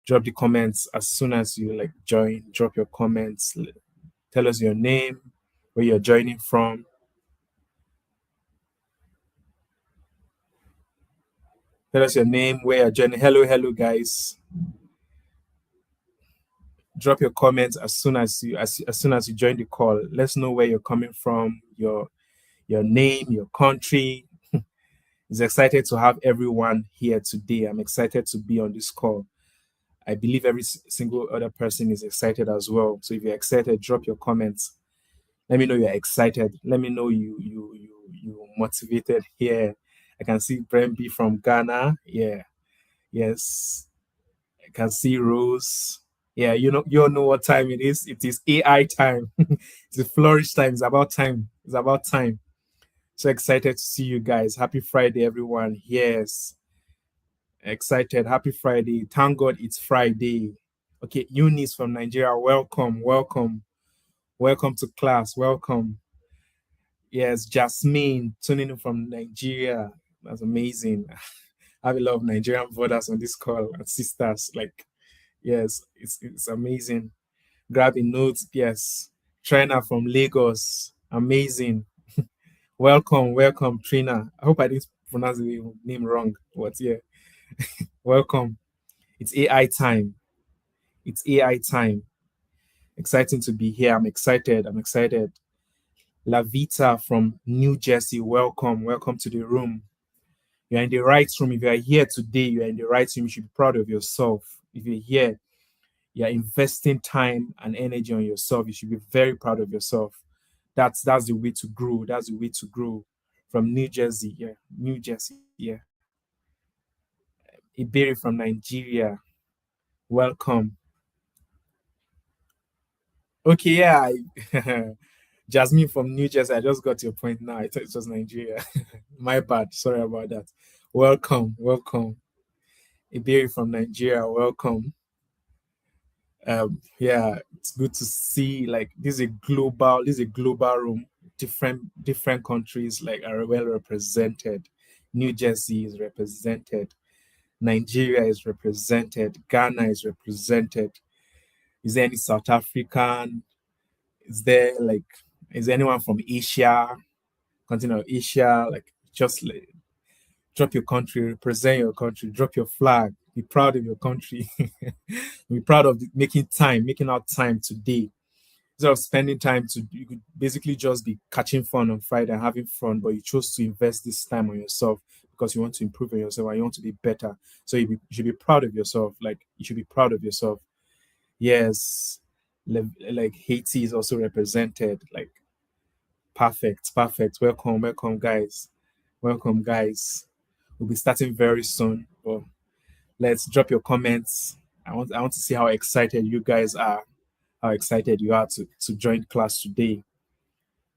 Drop the comments as soon as you like join. Drop your comments. Tell us your name, where you're joining from. Tell us your name, where you're joining. Hello, guys. Drop your comments as soon as as soon as you join the call. Let's know where you're coming from, your name, your country. Is excited to have everyone here today. I'm excited to be on this call. I believe every single other person is excited as well. So if you're excited, drop your comments. Let me know you're excited. Let me know you motivated here. I can see Brent B from Ghana. Yeah, yes. I can see Rose. Yeah, you all know what time it is. It is AI time. It's a flourish time. It's about time. It's about time. So excited to see you guys. Happy Friday, everyone. Yes, excited. Happy Friday. Thank God it's Friday. Okay, Eunice from Nigeria. Welcome to class. Welcome. Yes, Jasmine tuning in from Nigeria. That's amazing. I have a lot of Nigerian brothers on this call and sisters. Like, yes, it's amazing. Grabbing notes. Yes, Trina from Lagos. Amazing. Welcome, Trina. I hope I didn't pronounce the name wrong, but yeah, welcome. It's AI time. It's AI time. Exciting to be here. I'm excited. I'm excited. Lavita from New Jersey. Welcome to the room. You're in the right room. If you are here today, you're in the right room. You should be proud of yourself. If you're here, you're investing time and energy on yourself. You should be very proud of yourself. That's the way to grow. That's the way to grow. From New Jersey, yeah, New Jersey, yeah. Iberi from Nigeria, welcome. Okay, yeah. Jasmine from New Jersey, I just got your point now. I thought it was Nigeria. My bad. Sorry about that. Welcome. Iberi from Nigeria, welcome. Yeah, it's good to see like this is a global room. Different countries like are well represented. New Jersey is represented. Nigeria is represented. Ghana is represented. Is there any South African? Is there like is there anyone from Asia, continent of Asia? Like just like, drop your country, represent your country, drop your flag, be proud of your country, be proud of making out time today. Instead of spending time you could basically just be catching fun on Friday and having fun, but you chose to invest this time on yourself because you want to improve on yourself and you want to be better. So you should be proud of yourself. Like you should be proud of yourself. Yes, like Haiti is also represented. Like perfect. Welcome, guys. We'll be starting very soon. But let's drop your comments. I want to see how excited you guys are. How excited you are to join class today.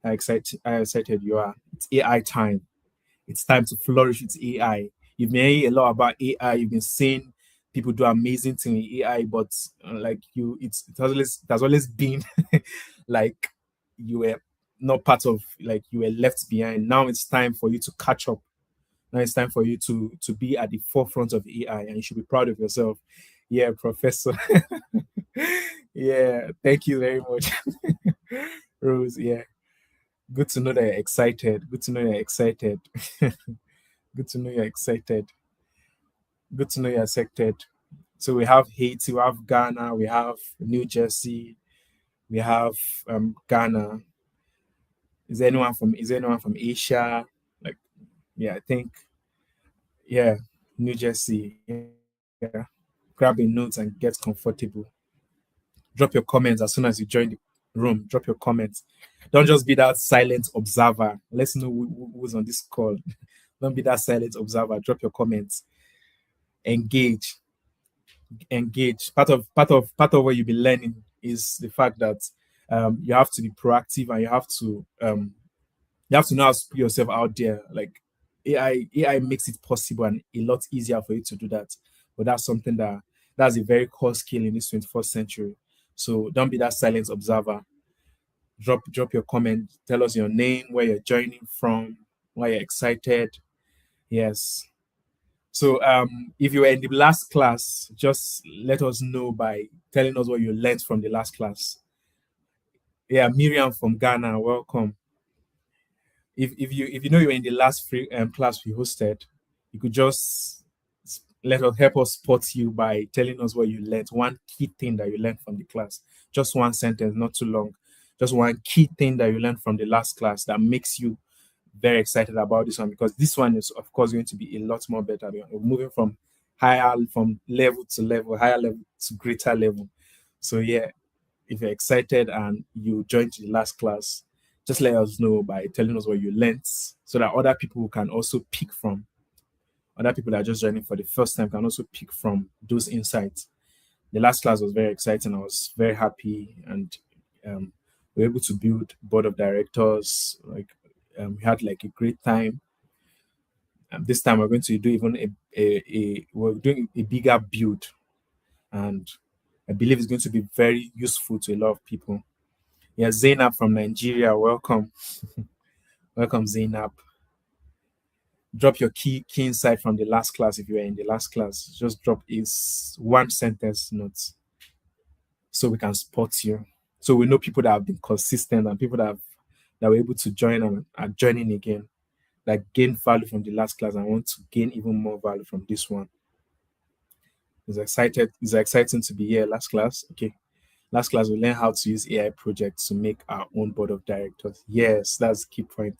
How excited you are. It's AI time. It's time to flourish with AI. You've been hearing a lot about AI. You've been seeing people do amazing things in AI, but like it has always been like you were not part of, like you were left behind. Now it's time for you to catch up. Now it's time for you to be at the forefront of AI, and you should be proud of yourself. Yeah, Professor. Yeah, thank you very much, Rose. Yeah, good to know that you're excited. Good to know you're excited. Good to know you're excited. Good to know you're excited. So we have Haiti, we have Ghana, we have New Jersey, we have Ghana. Is there anyone from Asia? Like, yeah, I think, yeah, New Jersey. Yeah. Grab a note and get comfortable. Drop your comments as soon as you join the room. Drop your comments. Don't just be that silent observer. Let's know who's on this call. Don't be that silent observer. Drop your comments. Engage. Engage. Part of what you'll be learning is the fact that you have to be proactive and you have to know how to put yourself out there. Like AI makes it possible and a lot easier for you to do that. But that's something that's a very core skill in this 21st century. So don't be that silent observer. Drop your comment. Tell us your name, where you're joining from, why you're excited. Yes. So if you were in the last class, just let us know by telling us what you learned from the last class. Yeah, Miriam from Ghana, welcome. If you know you're in the last free class we hosted, you could just let us help us spot you by telling us what you learned, one key thing that you learned from the class. Just one sentence, not too long. Just one key thing that you learned from the last class that makes you very excited about this one, because this one is of course going to be a lot more better. We're moving from level to level, higher level to greater level. So yeah, if you're excited and you joined the last class, just let us know by telling us what you learned, so that other people can also pick from. Other people that are just joining for the first time can also pick from those insights. The last class was very exciting. I was very happy, and we were able to build board of directors. Like we had like a great time. This time we're going to do even we're doing a bigger build, and I believe it's going to be very useful to a lot of people. Yeah, Zainab from Nigeria, welcome. Welcome, Zainab. Drop your key insight from the last class if you were in the last class. Just drop is one sentence notes so we can spot you. So we know people that have been consistent and people that were able to join and are joining again, that gain value from the last class and want to gain even more value from this one. It's exciting to be here. Last class. Okay. Last class we learn how to use AI projects to make our own board of directors. Yes, that's the key point.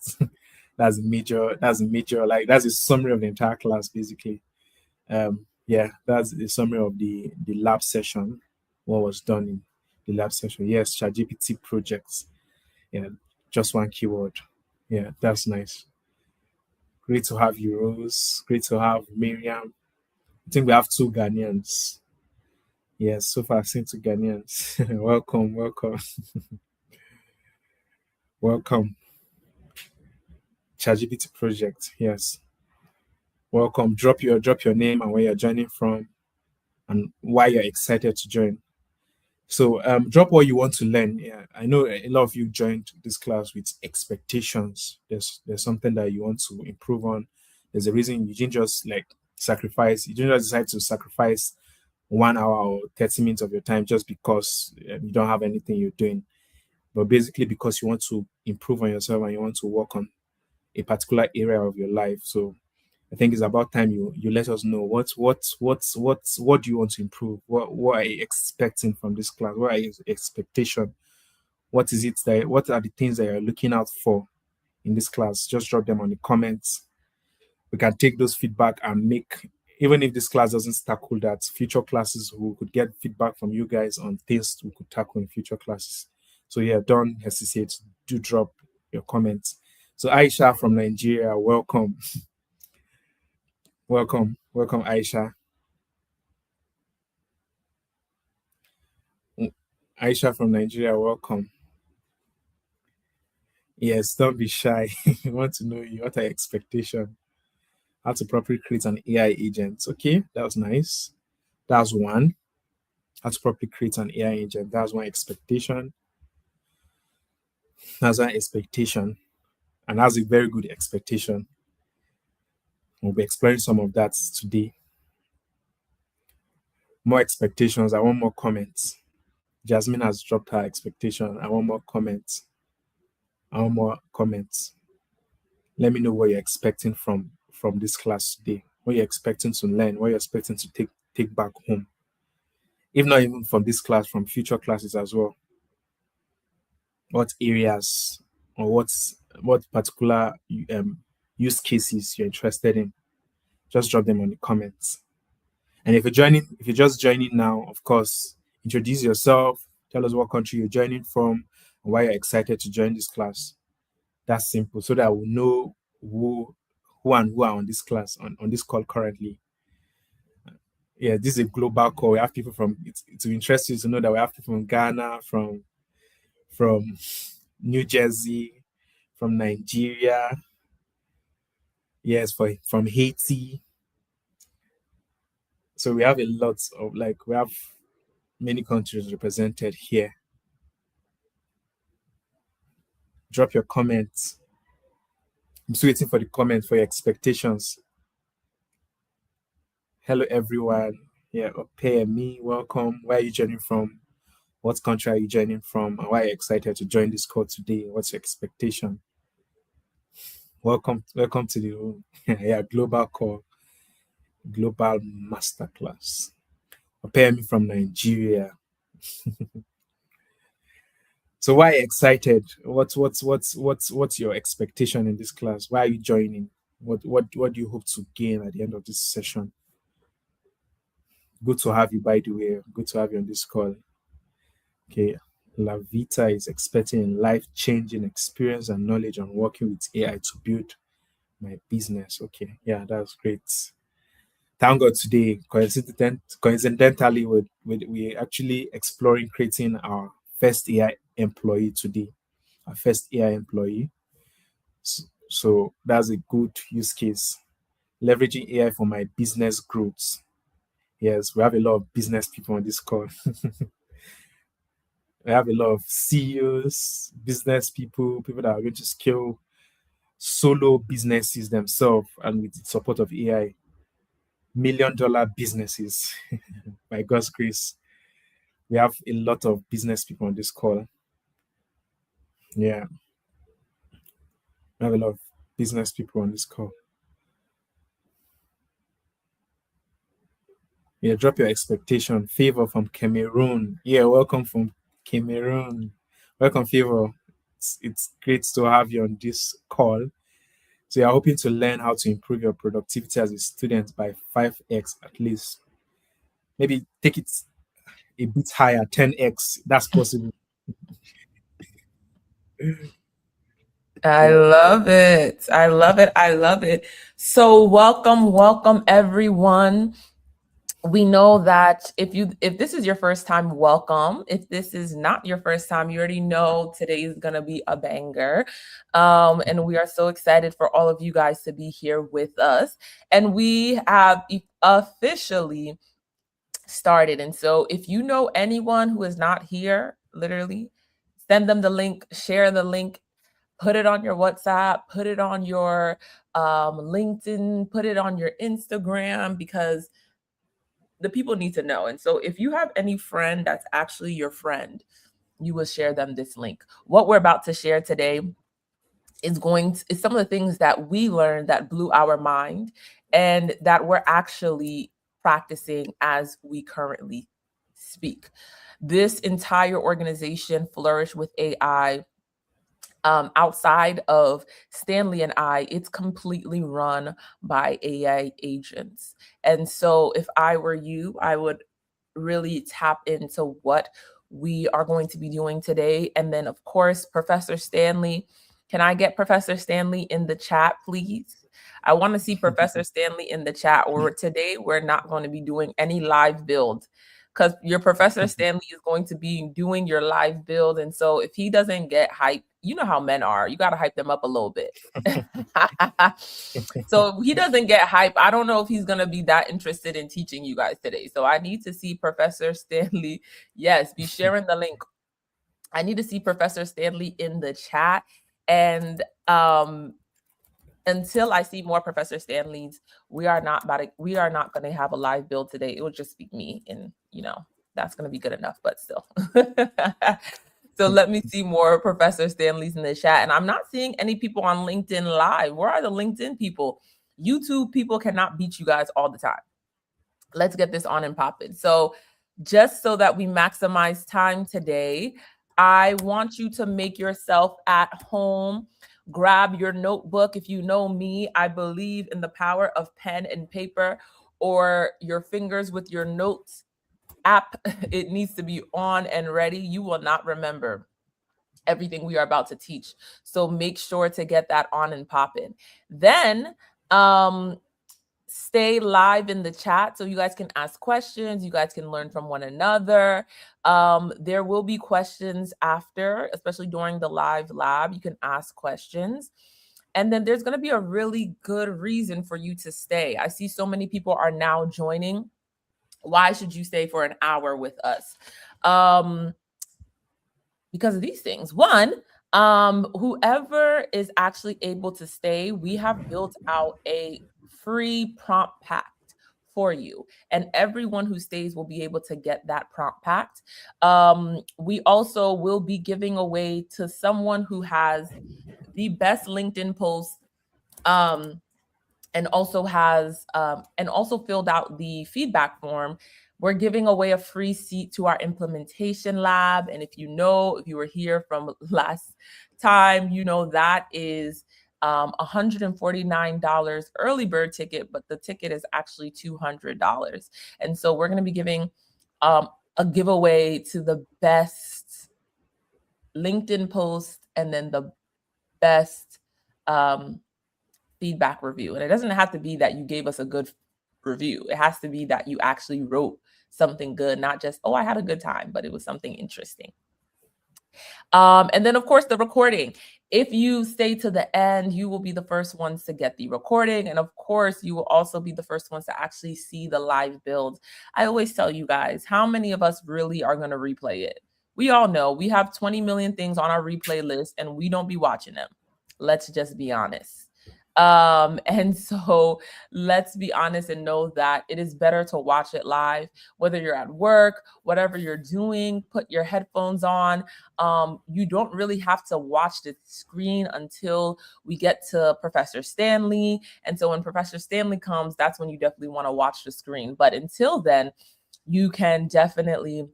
That's a major, like that's a summary of the entire class basically. Yeah, that's the summary of the lab session, what was done in the lab session. Yes, ChatGPT projects. Yeah, just one keyword. Yeah, that's nice. Great to have you, Rose. Great to have Miriam. I think we have two Ghanaians. Yes, so far I've seen two Ghanaians. Welcome, welcome, welcome. ChatGPT project. Yes, welcome. Drop your name and where you're joining from and why you're excited to join. So drop what you want to learn. Yeah, I know a lot of you joined this class with expectations. There's something that you want to improve on. There's a reason you didn't just like sacrifice. You didn't just decide to sacrifice 1 hour or 30 minutes of your time just because you don't have anything you're doing, but basically because you want to improve on yourself and you want to work on a particular area of your life. So I think it's about time you let us know what do you want to improve? What are you expecting from this class? What are your expectation? What are the things that you're looking out for in this class? Just drop them on the comments. We can take those feedback and make, even if this class doesn't tackle that, future classes we could get feedback from you guys on things we could tackle in future classes. So yeah, don't hesitate. Do drop your comments. So Aisha from Nigeria, welcome. Welcome, Aisha. Aisha from Nigeria, welcome. Yes, don't be shy. We want to know you. What are your expectation? How to properly create an AI agent. Okay, that was nice. That's one. How to properly create an AI agent. That's one expectation. That's one expectation. And that's a very good expectation. We'll be exploring some of that today. More expectations. I want more comments. Jasmine has dropped her expectation. I want more comments. I want more comments. Let me know what you're expecting from this class today. What you're expecting to learn. What you're expecting to take back home. If not even from this class, from future classes as well. What areas or what particular use cases you're interested in. Just drop them on the comments. And if you're just joining now, of course, introduce yourself, tell us what country you're joining from, and why you're excited to join this class. That's simple, so that we'll know who are on this class on this call currently. Yeah, this is a global call. We have people from it's interesting to know that we have people from Ghana, from New Jersey, from Nigeria, yes, from Haiti. So we have a lot of we have many countries represented here. Drop your comments. I'm still waiting for the comments for your expectations. Hello, everyone. Yeah, Ope and me, welcome. Where are you joining from? What country are you joining from? And why are you excited to join this call today? What's your expectation? Welcome to the room. Yeah, global call, global masterclass. Ope and me from Nigeria. So why are you excited? What's your expectation in this class? Why are you joining? What do you hope to gain at the end of this session? Good to have you, by the way. Good to have you on this call. Okay. La Vita is expecting a life-changing experience and knowledge on working with AI to build my business. Okay. Yeah, that's great. Thank God today, coincidentally, we're actually exploring creating our first AI employee today. Our first AI employee. So that's a good use case. Leveraging AI for my business growth. Yes, we have a lot of business people on this call. We have a lot of CEOs, business people, people that are going to scale solo businesses themselves and with the support of AI, $1 million businesses. By God's grace, we have a lot of business people on this call. Yeah, we have a lot of business people on this call. Yeah, drop your expectation. Favor from Cameroon. Yeah, welcome from Cameroon. Welcome, Favor. It's great to have you on this call. So you're hoping to learn how to improve your productivity as a student by 5x at least. Maybe take it a bit higher, 10x. That's possible. I Yeah. love it. I love it. I love it. So welcome everyone. We know that if this is your first time, welcome. If this is not your first time, you already know today is gonna be a banger. And we are so excited for all of you guys to be here with us. And we have officially started. And so if you know anyone who is not here, literally send them the link, share the link, put it on your WhatsApp, put it on your LinkedIn, put it on your Instagram, because the people need to know. And so if you have any friend that's actually your friend, you will share them this link. What we're about to share today is some of the things that we learned that blew our mind and that we're actually practicing as we currently speak. This entire organization flourished with AI. Outside of Stanley and I, it's completely run by AI agents. And so if I were you, I would really tap into what we are going to be doing today. And then, of course, Professor Stanley. Can I get Professor Stanley in the chat, please? I want to see Professor Stanley in the chat. Or today, we're not going to be doing any live build because your Professor Stanley is going to be doing your live build. And so if he doesn't get hype, you know how men are. You got to hype them up a little bit. So if he doesn't get hype, I don't know if he's going to be that interested in teaching you guys today. So I need to see Professor Stanley. Yes, be sharing the link. I need to see Professor Stanley in the chat. And until I see more Professor Stanleys, we are not going to have a live build today. It will just be me, and that's going to be good enough, but still. So let me see more Professor Stanleys in the chat. And I'm not seeing any people on LinkedIn Live. Where are the LinkedIn people? YouTube people cannot beat you guys all the time. Let's get this on and popping. So just so that we maximize time today, I want you to make yourself at home. Grab your notebook. If you know me, I believe in the power of pen and paper, or your fingers with your notes app. It needs to be on and ready. You will not remember everything we are about to teach. So make sure to get that on and popping. Then stay live in the chat so you guys can ask questions. You guys can learn from one another. There will be questions after, especially during the live lab. You can ask questions. And then there's going to be a really good reason for you to stay. I see so many people are now joining. Why should you stay for an hour with us? Because of these things. One, whoever is actually able to stay, we have built out a free prompt pack for you. And everyone who stays will be able to get that prompt packed. We also will be giving away to someone who has the best LinkedIn post, and also filled out the feedback form. We're giving away a free seat to our implementation lab. And if you were here from last time, that is $149 early bird ticket, but the ticket is actually $200. And so we're going to be giving a giveaway to the best LinkedIn post and then the best feedback review. And it doesn't have to be that you gave us a good review. It has to be that you actually wrote something good, not just, oh, I had a good time, but it was something interesting. And then, of course, the recording. If you stay to the end, you will be the first ones to get the recording. And of course, you will also be the first ones to actually see the live build. I always tell you guys, how many of us really are going to replay it? We all know we have 20 million things on our replay list and we don't be watching them. Let's just be honest. And so let's be honest and know that it is better to watch it live, whether you're at work, whatever you're doing, put your headphones on. You don't really have to watch the screen until we get to Professor Stanley. And so when Professor Stanley comes, that's when you definitely want to watch the screen. But until then, you can definitely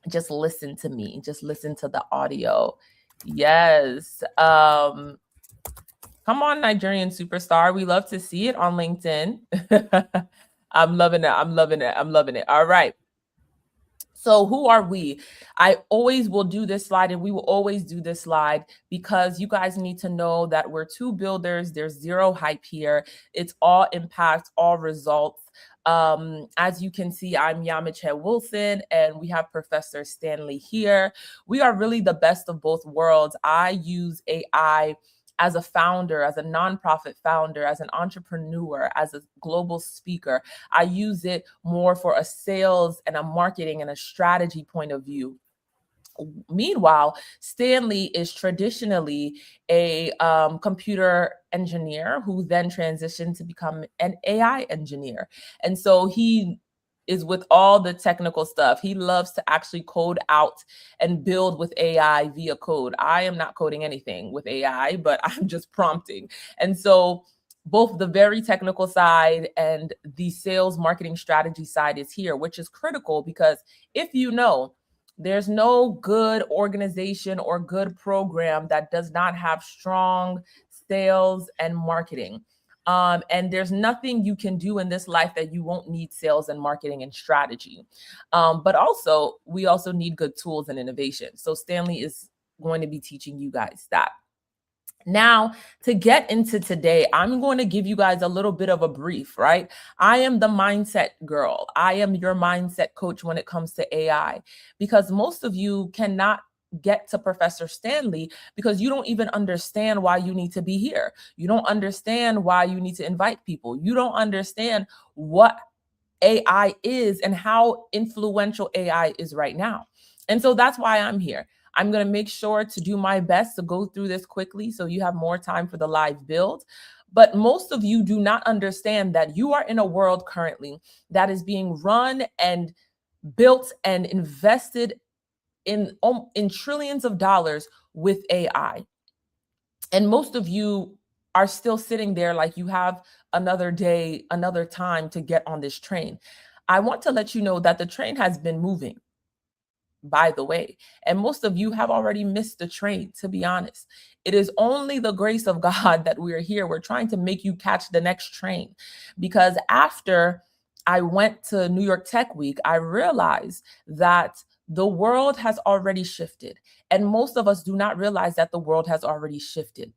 just listen to me, just listen to the audio. Yes. Come on, Nigerian superstar. We love to see it on LinkedIn. I'm loving it. I'm loving it. I'm loving it. All right. So who are we? I always will do this slide, and we will always do this slide because you guys need to know that we're two builders. There's zero hype here. It's all impact, all results. As you can see, I'm Yamiche Wilson, and we have Professor Stanley here. We are really the best of both worlds. I use AI as a founder, as a nonprofit founder, as an entrepreneur, as a global speaker. I use it more for a sales and a marketing and a strategy point of view. Meanwhile, Stanley is traditionally a computer engineer who then transitioned to become an AI engineer. And so he is with all the technical stuff. He loves to actually code out and build with AI via code. I am not coding anything with AI, but I'm just prompting. And so both the very technical side and the sales marketing strategy side is here, which is critical because if you know, there's no good organization or good program that does not have strong sales and marketing. And there's nothing you can do in this life that you won't need sales and marketing and strategy. But also, we also need good tools and innovation. So Stanley is going to be teaching you guys that. Now, to get into today, I'm going to give you guys a little bit of a brief, right? I am the mindset girl. I am your mindset coach when it comes to AI, because most of you cannot get to Professor Stanley because you don't even understand why you need to be here. You don't understand why you need to invite people. You don't understand what AI is and how influential AI is right now. And so that's why I'm here. I'm going to make sure to do my best to go through this quickly so you have more time for the live build. But most of you do not understand that you are in a world currently that is being run and built and invested in trillions of dollars with AI. And most of you are still sitting there like you have another day, another time to get on this train. I want to let you know that the train has been moving, by the way, and most of you have already missed the train, to be honest. It is only the grace of God that we're here. We're trying to make you catch the next train, because after I went to New York Tech Week, I realized that the world has already shifted, and most of us do not realize that the world has already shifted.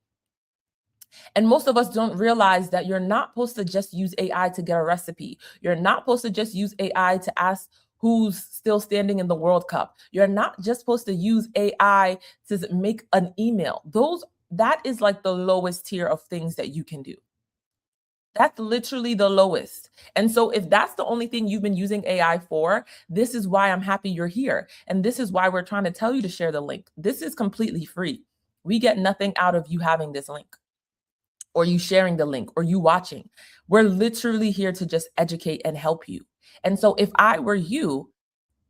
And most of us don't realize that you're not supposed to just use AI to get a recipe. You're not supposed to just use AI to ask who's still standing in the World Cup. You're not just supposed to use AI to make an email. That is like the lowest tier of things that you can do. That's literally the lowest. And so if that's the only thing you've been using AI for, this is why I'm happy you're here. And this is why we're trying to tell you to share the link. This is completely free. We get nothing out of you having this link. or you sharing the link, or you watching. We're literally here to just educate and help you. And so if I were you,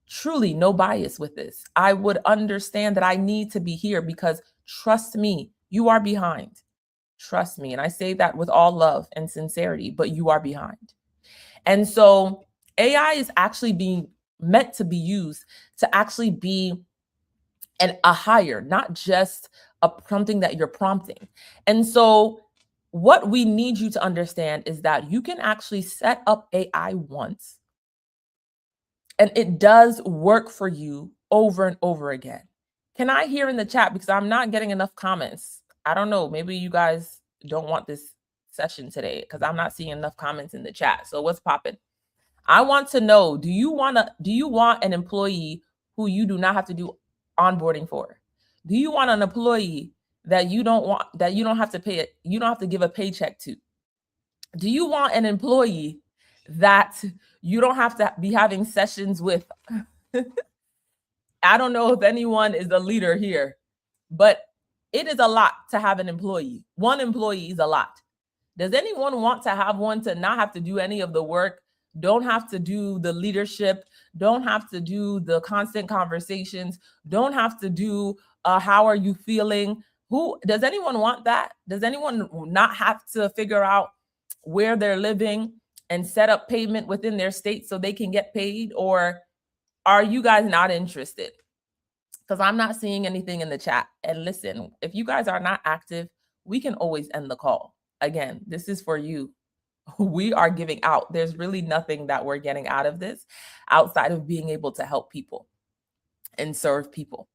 truly no bias with this, I would understand that I need to be here because trust me, you are behind. Trust me. And I say that with all love and sincerity, but you are behind. And so AI is actually being meant to be used to actually be a hire, not just something that you're prompting. And so what we need you to understand is that you can actually set up AI once, and it does work for you over and over again. Can I hear in the chat, because I'm not getting enough comments? I don't know, maybe you guys don't want this session today because I'm not seeing enough comments in the chat. So what's popping? I want to know, do you want an employee who you do not have to do onboarding for? Do you want an employee that you don't have to pay it, you don't have to give a paycheck to? Do you want an employee that you don't have to be having sessions with? I don't know if anyone is a leader here, but it is a lot to have an employee. One employee is a lot. Does anyone want to have one to not have to do any of the work, don't have to do the leadership, don't have to do the constant conversations, don't have to do how are you feeling? Who does anyone want that? Does anyone not have to figure out where they're living and set up payment within their state so they can get paid? Or are you guys not interested? Because I'm not seeing anything in the chat. And listen, if you guys are not active, we can always end the call. Again, this is for you. We are giving out. There's really nothing that we're getting out of this outside of being able to help people and serve people,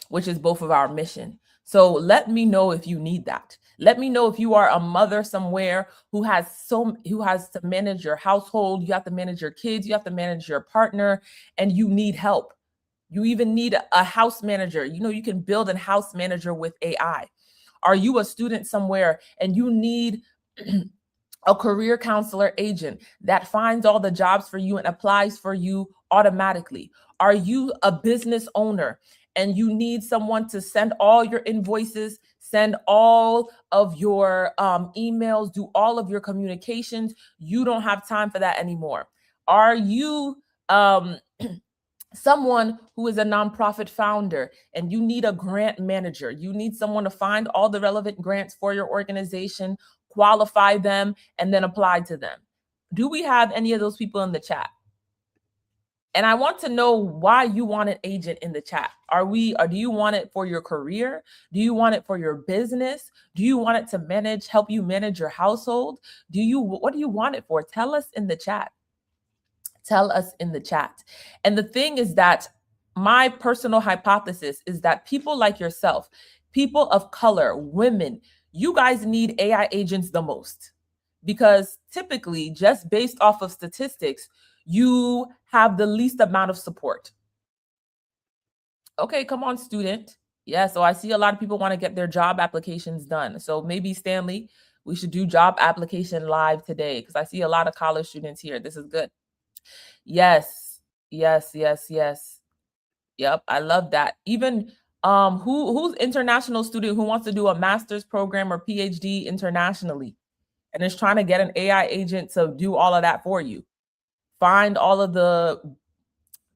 which is both of our mission. So let me know if you need that. Let me know if you are a mother somewhere who has to manage your household, you have to manage your kids, you have to manage your partner, and you need help. You even need a house manager. You know, you can build a house manager with AI. Are you a student somewhere and you need a career counselor agent that finds all the jobs for you and applies for you automatically? Are you a business owner and you need someone to send all your invoices, send all of your emails, do all of your communications? You don't have time for that anymore. Are you someone who is a nonprofit founder and you need a grant manager? You need someone to find all the relevant grants for your organization, qualify them, and then apply to them. Do we have any of those people in the chat? And I want to know why you want an agent in the chat. Do you want it for your career? Do you want it for your business? Do you want it to help you manage your household? What do you want it for? Tell us in the chat. Tell us in the chat. And the thing is that my personal hypothesis is that people like yourself, people of color, women, you guys need AI agents the most, because typically, just based off of statistics, you have the least amount of support. Okay, come on, student. Yeah, so I see a lot of people want to get their job applications done. So maybe, Stanley, we should do job application live today, because I see a lot of college students here. This is good. Yes. Yep, I love that. Even who's international student who wants to do a master's program or PhD internationally and is trying to get an AI agent to do all of that for you. Find all of the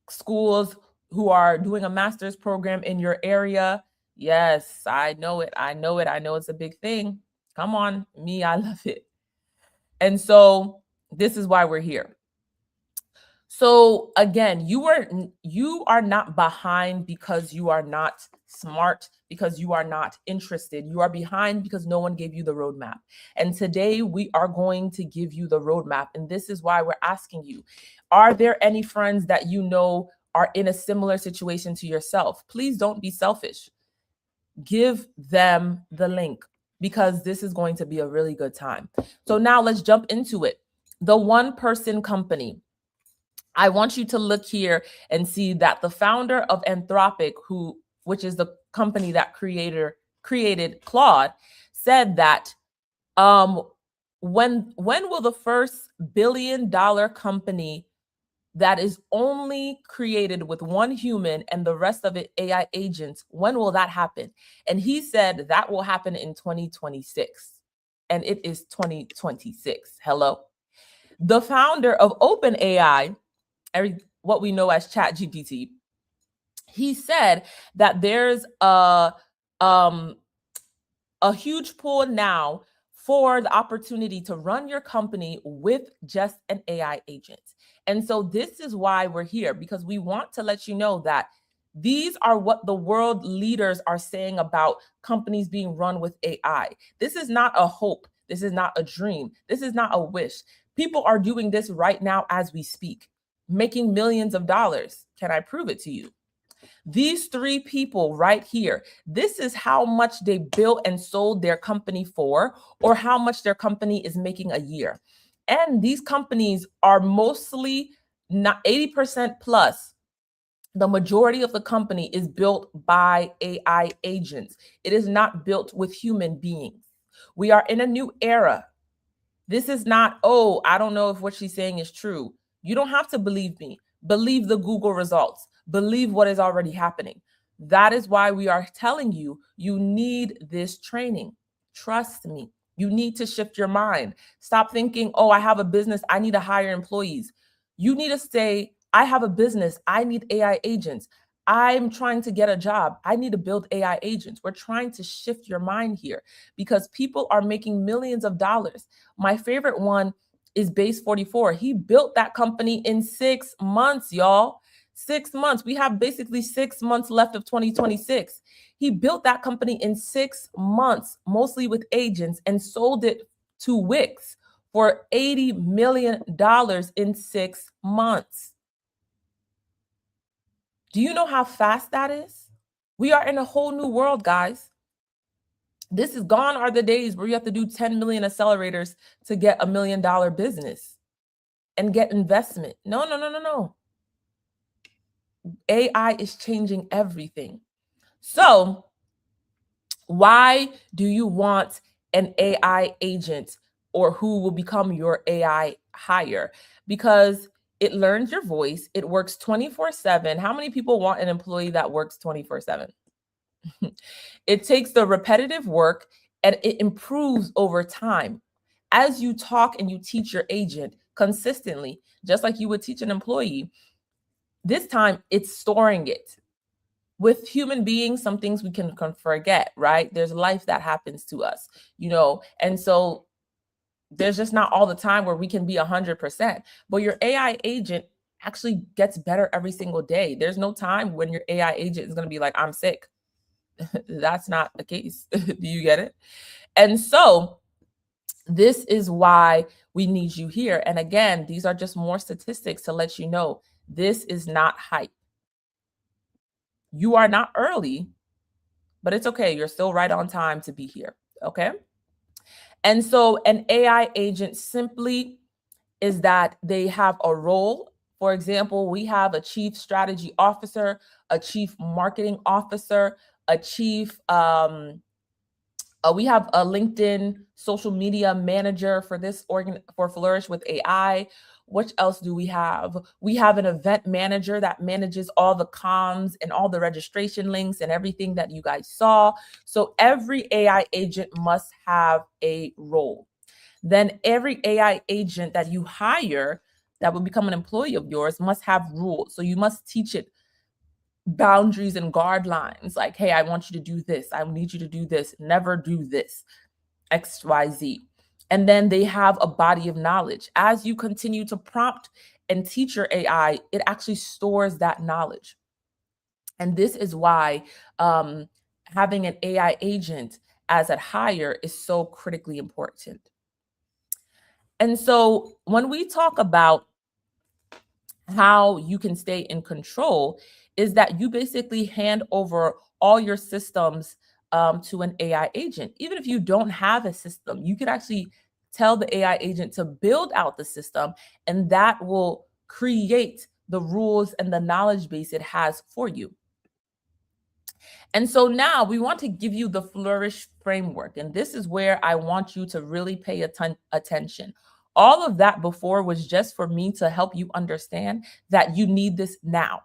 schools who are doing a master's program in your area. Yes, I know it. I know it's a big thing. Come on, I love it. And so this is why we're here. So again, you are not behind because you are not smart, because you are not interested. You are behind because no one gave you the roadmap. And today we are going to give you the roadmap. And this is why we're asking you, are there any friends that you know are in a similar situation to yourself? Please don't be selfish. Give them the link, because this is going to be a really good time. So now let's jump into it. The one-person company. I want you to look here and see that the founder of Anthropic, which is the company that created Claude, said that when will the first billion-dollar company that is only created with one human and the rest of it AI agents, when will that happen? And he said that will happen in 2026. and it is 2026. Hello. The founder of OpenAI, what we know as ChatGPT, he said that there's a huge pool now for the opportunity to run your company with just an AI agent. And so this is why we're here, because we want to let you know that these are what the world leaders are saying about companies being run with AI. This is not a hope. This is not a dream. This is not a wish. People are doing this right now as we speak, making millions of dollars. Can I prove it to you? These three people right here, this is how much they built and sold their company for, or how much their company is making a year. And these companies are mostly not 80% plus. The majority of the company is built by AI agents. It is not built with human beings. We are in a new era. This is not, oh, I don't know if what she's saying is true. You don't have to believe me. Believe the Google results. Believe what is already happening. That is why we are telling you, you need this training. Trust me. You need to shift your mind. Stop thinking, oh, I have a business. I need to hire employees. You need to say, I have a business. I need AI agents. I'm trying to get a job. I need to build AI agents. We're trying to shift your mind here because people are making millions of dollars. My favorite one is Base 44. He built that company in 6 months, y'all. 6 months. We have basically 6 months left of 2026. He built that company in 6 months, mostly with agents, and sold it to Wix for $80 million in 6 months. Do you know how fast that is? We are in a whole new world, guys. This is gone are the days where you have to do 10 million accelerators to get $1 million business and get investment. No. AI is changing everything. So why do you want an AI agent or who will become your AI hire? Because it learns your voice. It works 24/7. How many people want an employee that works 24/7? It takes the repetitive work and it improves over time. As you talk and you teach your agent consistently, just like you would teach an employee, this time it's storing it. With human beings, some things we can forget, right? There's life that happens to us, and so there's just not all the time where we can be 100%. But your AI agent actually gets better every single day. There's no time when your AI agent is going to be like, I'm sick. That's not the case. Do you get it? And so this is why we need you here. And again, these are just more statistics to let you know this is not hype. You are not early, but it's okay. You're still right on time to be here. Okay. And so an AI agent simply is that they have a role. For example, we have a chief strategy officer, a chief marketing officer, a chief, we have a LinkedIn social media manager for this for Flourish with AI. What else do we have? We have an event manager that manages all the comms and all the registration links and everything that you guys saw. So every AI agent must have a role. Then every AI agent that you hire that will become an employee of yours must have rules. So you must teach it boundaries and guidelines, like, hey, I want you to do this. I need you to do this. Never do this, XYZ. And then they have a body of knowledge. As you continue to prompt and teach your AI, it actually stores that knowledge. And this is why having an AI agent as a hire is so critically important. And so when we talk about how you can stay in control, is that you basically hand over all your systems to an AI agent. Even if you don't have a system, you could actually tell the AI agent to build out the system, and that will create the rules and the knowledge base it has for you. And so now we want to give you the Flourish framework. And this is where I want you to really pay attention. All of that before was just for me to help you understand that you need this now.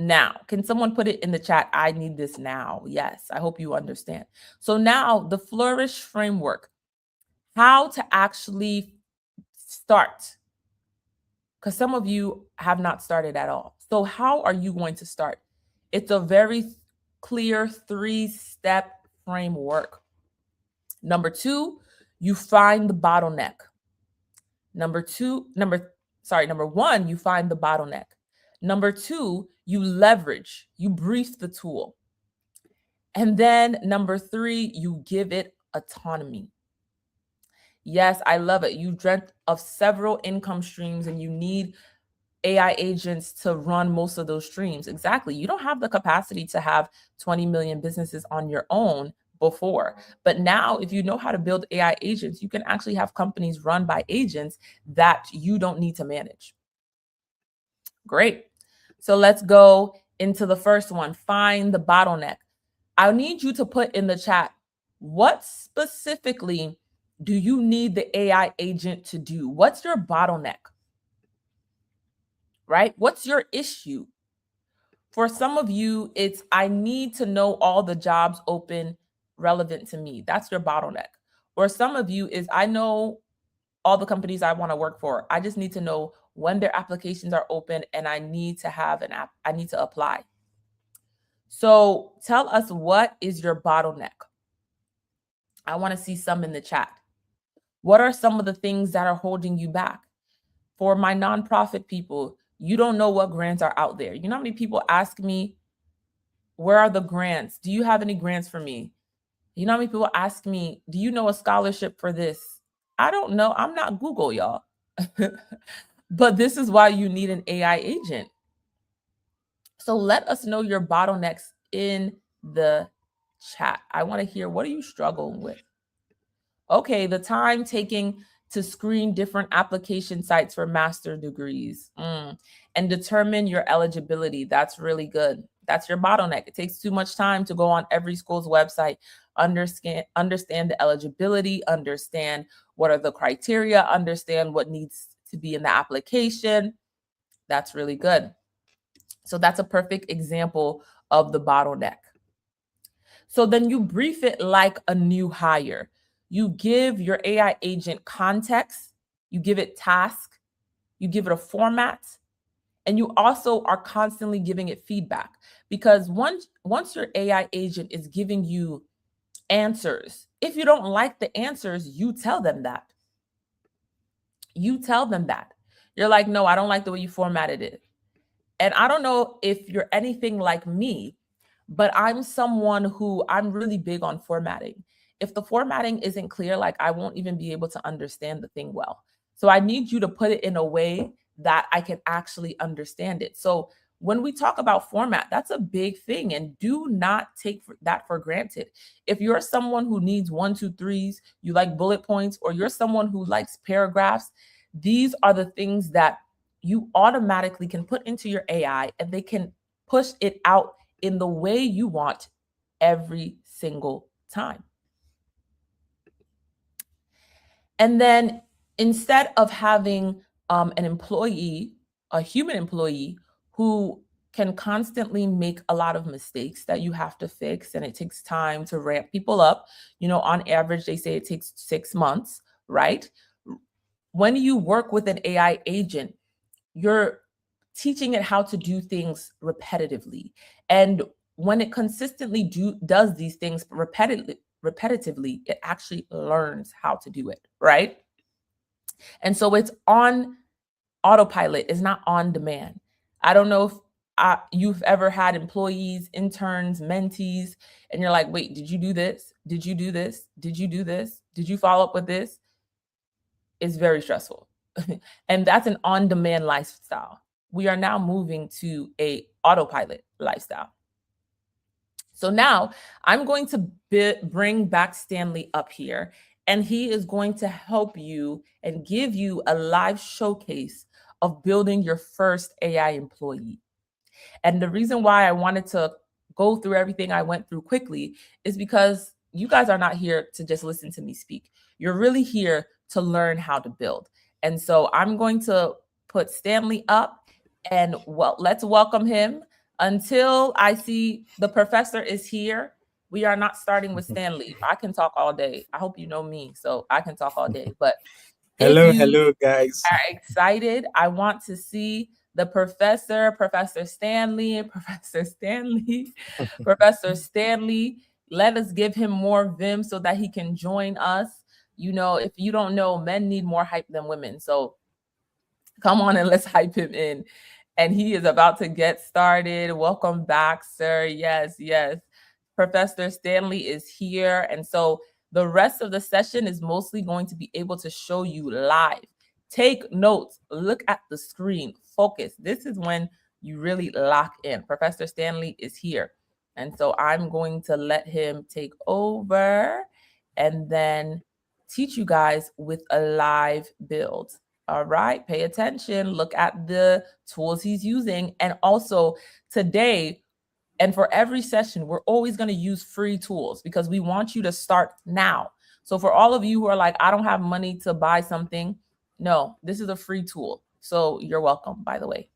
now. Can someone put it in the chat? I need this now. Yes, I hope you understand. So now the Flourish framework, how to actually start, because some of you have not started at all. So how are you going to start? It's a very clear 3-step framework. Number 2, you find the bottleneck. Number 1, you find the bottleneck. Number 2, you leverage, you brief the tool. And then number 3, you give it autonomy. Yes, I love it. You dreamt of several income streams and you need AI agents to run most of those streams. Exactly. You don't have the capacity to have 20 million businesses on your own before. But now, if you know how to build AI agents, you can actually have companies run by agents that you don't need to manage. Great. So let's go into the first one. Find the bottleneck. I need you to put in the chat, what specifically do you need the AI agent to do? What's your bottleneck? Right? What's your issue? For some of you, it's I need to know all the jobs open relevant to me. That's your bottleneck. Or some of you is I know all the companies I want to work for. I just need to know when their applications are open and I need to have an app. I need to apply. So tell us, what is your bottleneck? I want to see some in the chat. What are some of the things that are holding you back? For my nonprofit people, you don't know what grants are out there. You know how many people ask me, where are the grants? Do you have any grants for me? You know how many people ask me, do you know a scholarship for this? I don't know. I'm not Google, y'all. But this is why you need an AI agent. So let us know your bottlenecks in the chat. I want to hear, what are you struggling with? Okay, the time taking to screen different application sites for master degrees and determine your eligibility. That's really good. That's your bottleneck. It takes too much time to go on every school's website, understand the eligibility, understand what are the criteria, understand what needs to be in the application. That's really good. So that's a perfect example of the bottleneck. So then you brief it like a new hire. You give your AI agent context, you give it task, you give it a format, and you also are constantly giving it feedback. Because once your AI agent is giving you answers, if you don't like the answers, you tell them that. You tell them that. You're like, no, I don't like the way you formatted it. And I don't know if you're anything like me, but I'm someone who I'm really big on formatting. If the formatting isn't clear, like I won't even be able to understand the thing well. So I need you to put it in a way that I can actually understand it. So when we talk about format, that's a big thing, and do not take that for granted. If you're someone who needs 1, 2, 3s, you like bullet points, or you're someone who likes paragraphs, these are the things that you automatically can put into your AI and they can push it out in the way you want every single time. And then instead of having an employee, a human employee who can constantly make a lot of mistakes that you have to fix, and it takes time to ramp people up. You know, on average, they say it takes 6 months, right? When you work with an AI agent, you're teaching it how to do things repetitively. And when it consistently does these things repetitively, it actually learns how to do it, right? And so it's on autopilot, it's not on demand. I don't know if you've ever had employees, interns, mentees, and you're like, wait, did you do this? Did you do this? Did you do this? Did you follow up with this? It's very stressful. And that's an on-demand lifestyle. We are now moving to a autopilot lifestyle. So now I'm going to bring back Stanley up here, and he is going to help you and give you a live showcase of building your first AI employee. And the reason why I wanted to go through everything I went through quickly is because you guys are not here to just listen to me speak. You're really here to learn how to build. And so I'm going to put Stanley up, and let's welcome him. Until I see the professor is here, we are not starting with Stanley. I can talk all day. I hope you know me, so I can talk all day. But if you Hello, guys. are excited, I want to see the professor, Professor Stanley, Professor Stanley, Professor Stanley. Let us give him more vim so that he can join us. You know, if you don't know, men need more hype than women. So come on and let's hype him in. And he is about to get started. Welcome back, sir. Yes, yes. Professor Stanley is here. And so the rest of the session is mostly going to be able to show you live. Take notes, look at the screen, focus. This is when you really lock in. Professor Stanley is here. And so I'm going to let him take over and then teach you guys with a live build. All right, pay attention, look at the tools he's using. And also today, and for every session, we're always going to use free tools because we want you to start now. So for all of you who are like, I don't have money to buy something, no, this is a free tool. So you're welcome, by the way.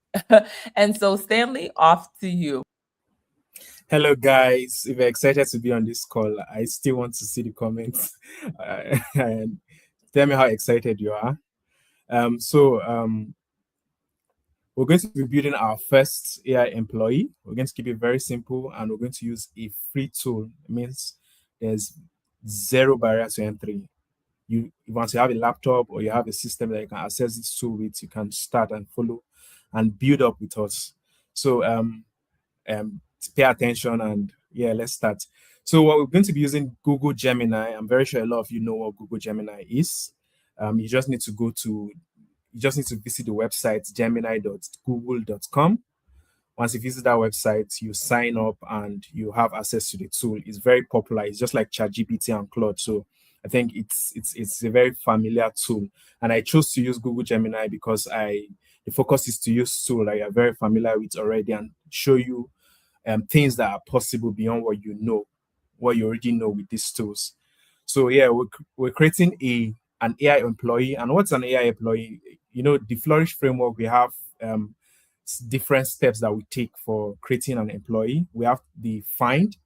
And so Stanley, off to you. Hello, guys. If you're excited to be on this call, I still want to see the comments and tell me how excited you are. We're going to be building our first AI employee. We're going to keep it very simple, and we're going to use a free tool. It means there's zero barrier to entry. Once you have a laptop or you have a system that you can access this tool with, you can start and follow and build up with us. So pay attention and let's start. So what we're going to be using Google Gemini. I'm very sure a lot of you know what Google Gemini is. You just need to visit the website gemini.google.com. Once you visit that website, you sign up and you have access to the tool. It's very popular. It's just like ChatGPT and Claude. So I think it's a very familiar tool. And I chose to use Google Gemini because the focus is to use tool that you're very familiar with already and show you things that are possible beyond what you already know with these tools. So we're creating an AI employee. And what's an AI employee? You know, the Flourish framework, we have different steps that we take for creating an employee. We have the find,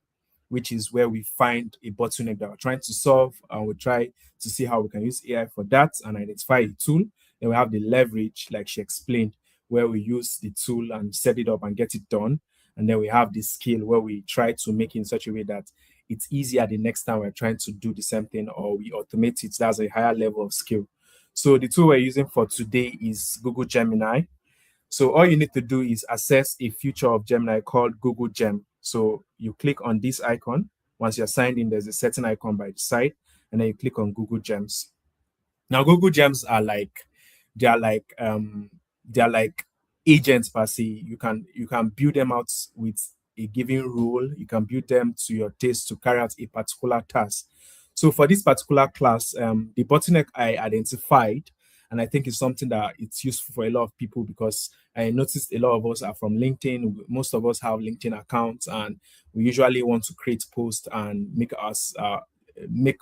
which is where we find a bottleneck that we're trying to solve, and we try to see how we can use AI for that and identify a tool. Then we have the leverage, like she explained, where we use the tool and set it up and get it done. And then we have the skill, where we try to make it in such a way that it's easier the next time we're trying to do the same thing, or we automate it. That's a higher level of skill. So the tool we're using for today is Google Gemini. So all you need to do is access a feature of Gemini called Google Gem. So you click on this icon. Once you're signed in, there's a certain icon by the side, and then you click on Google Gems. Now, Google Gems are like agents per se. You can build them out with a given rule. You can build them to your taste to carry out a particular task. So for this particular class, the bottleneck I identified, and I think it's something that it's useful for a lot of people, because I noticed a lot of us are from LinkedIn. Most of us have LinkedIn accounts, and we usually want to create posts and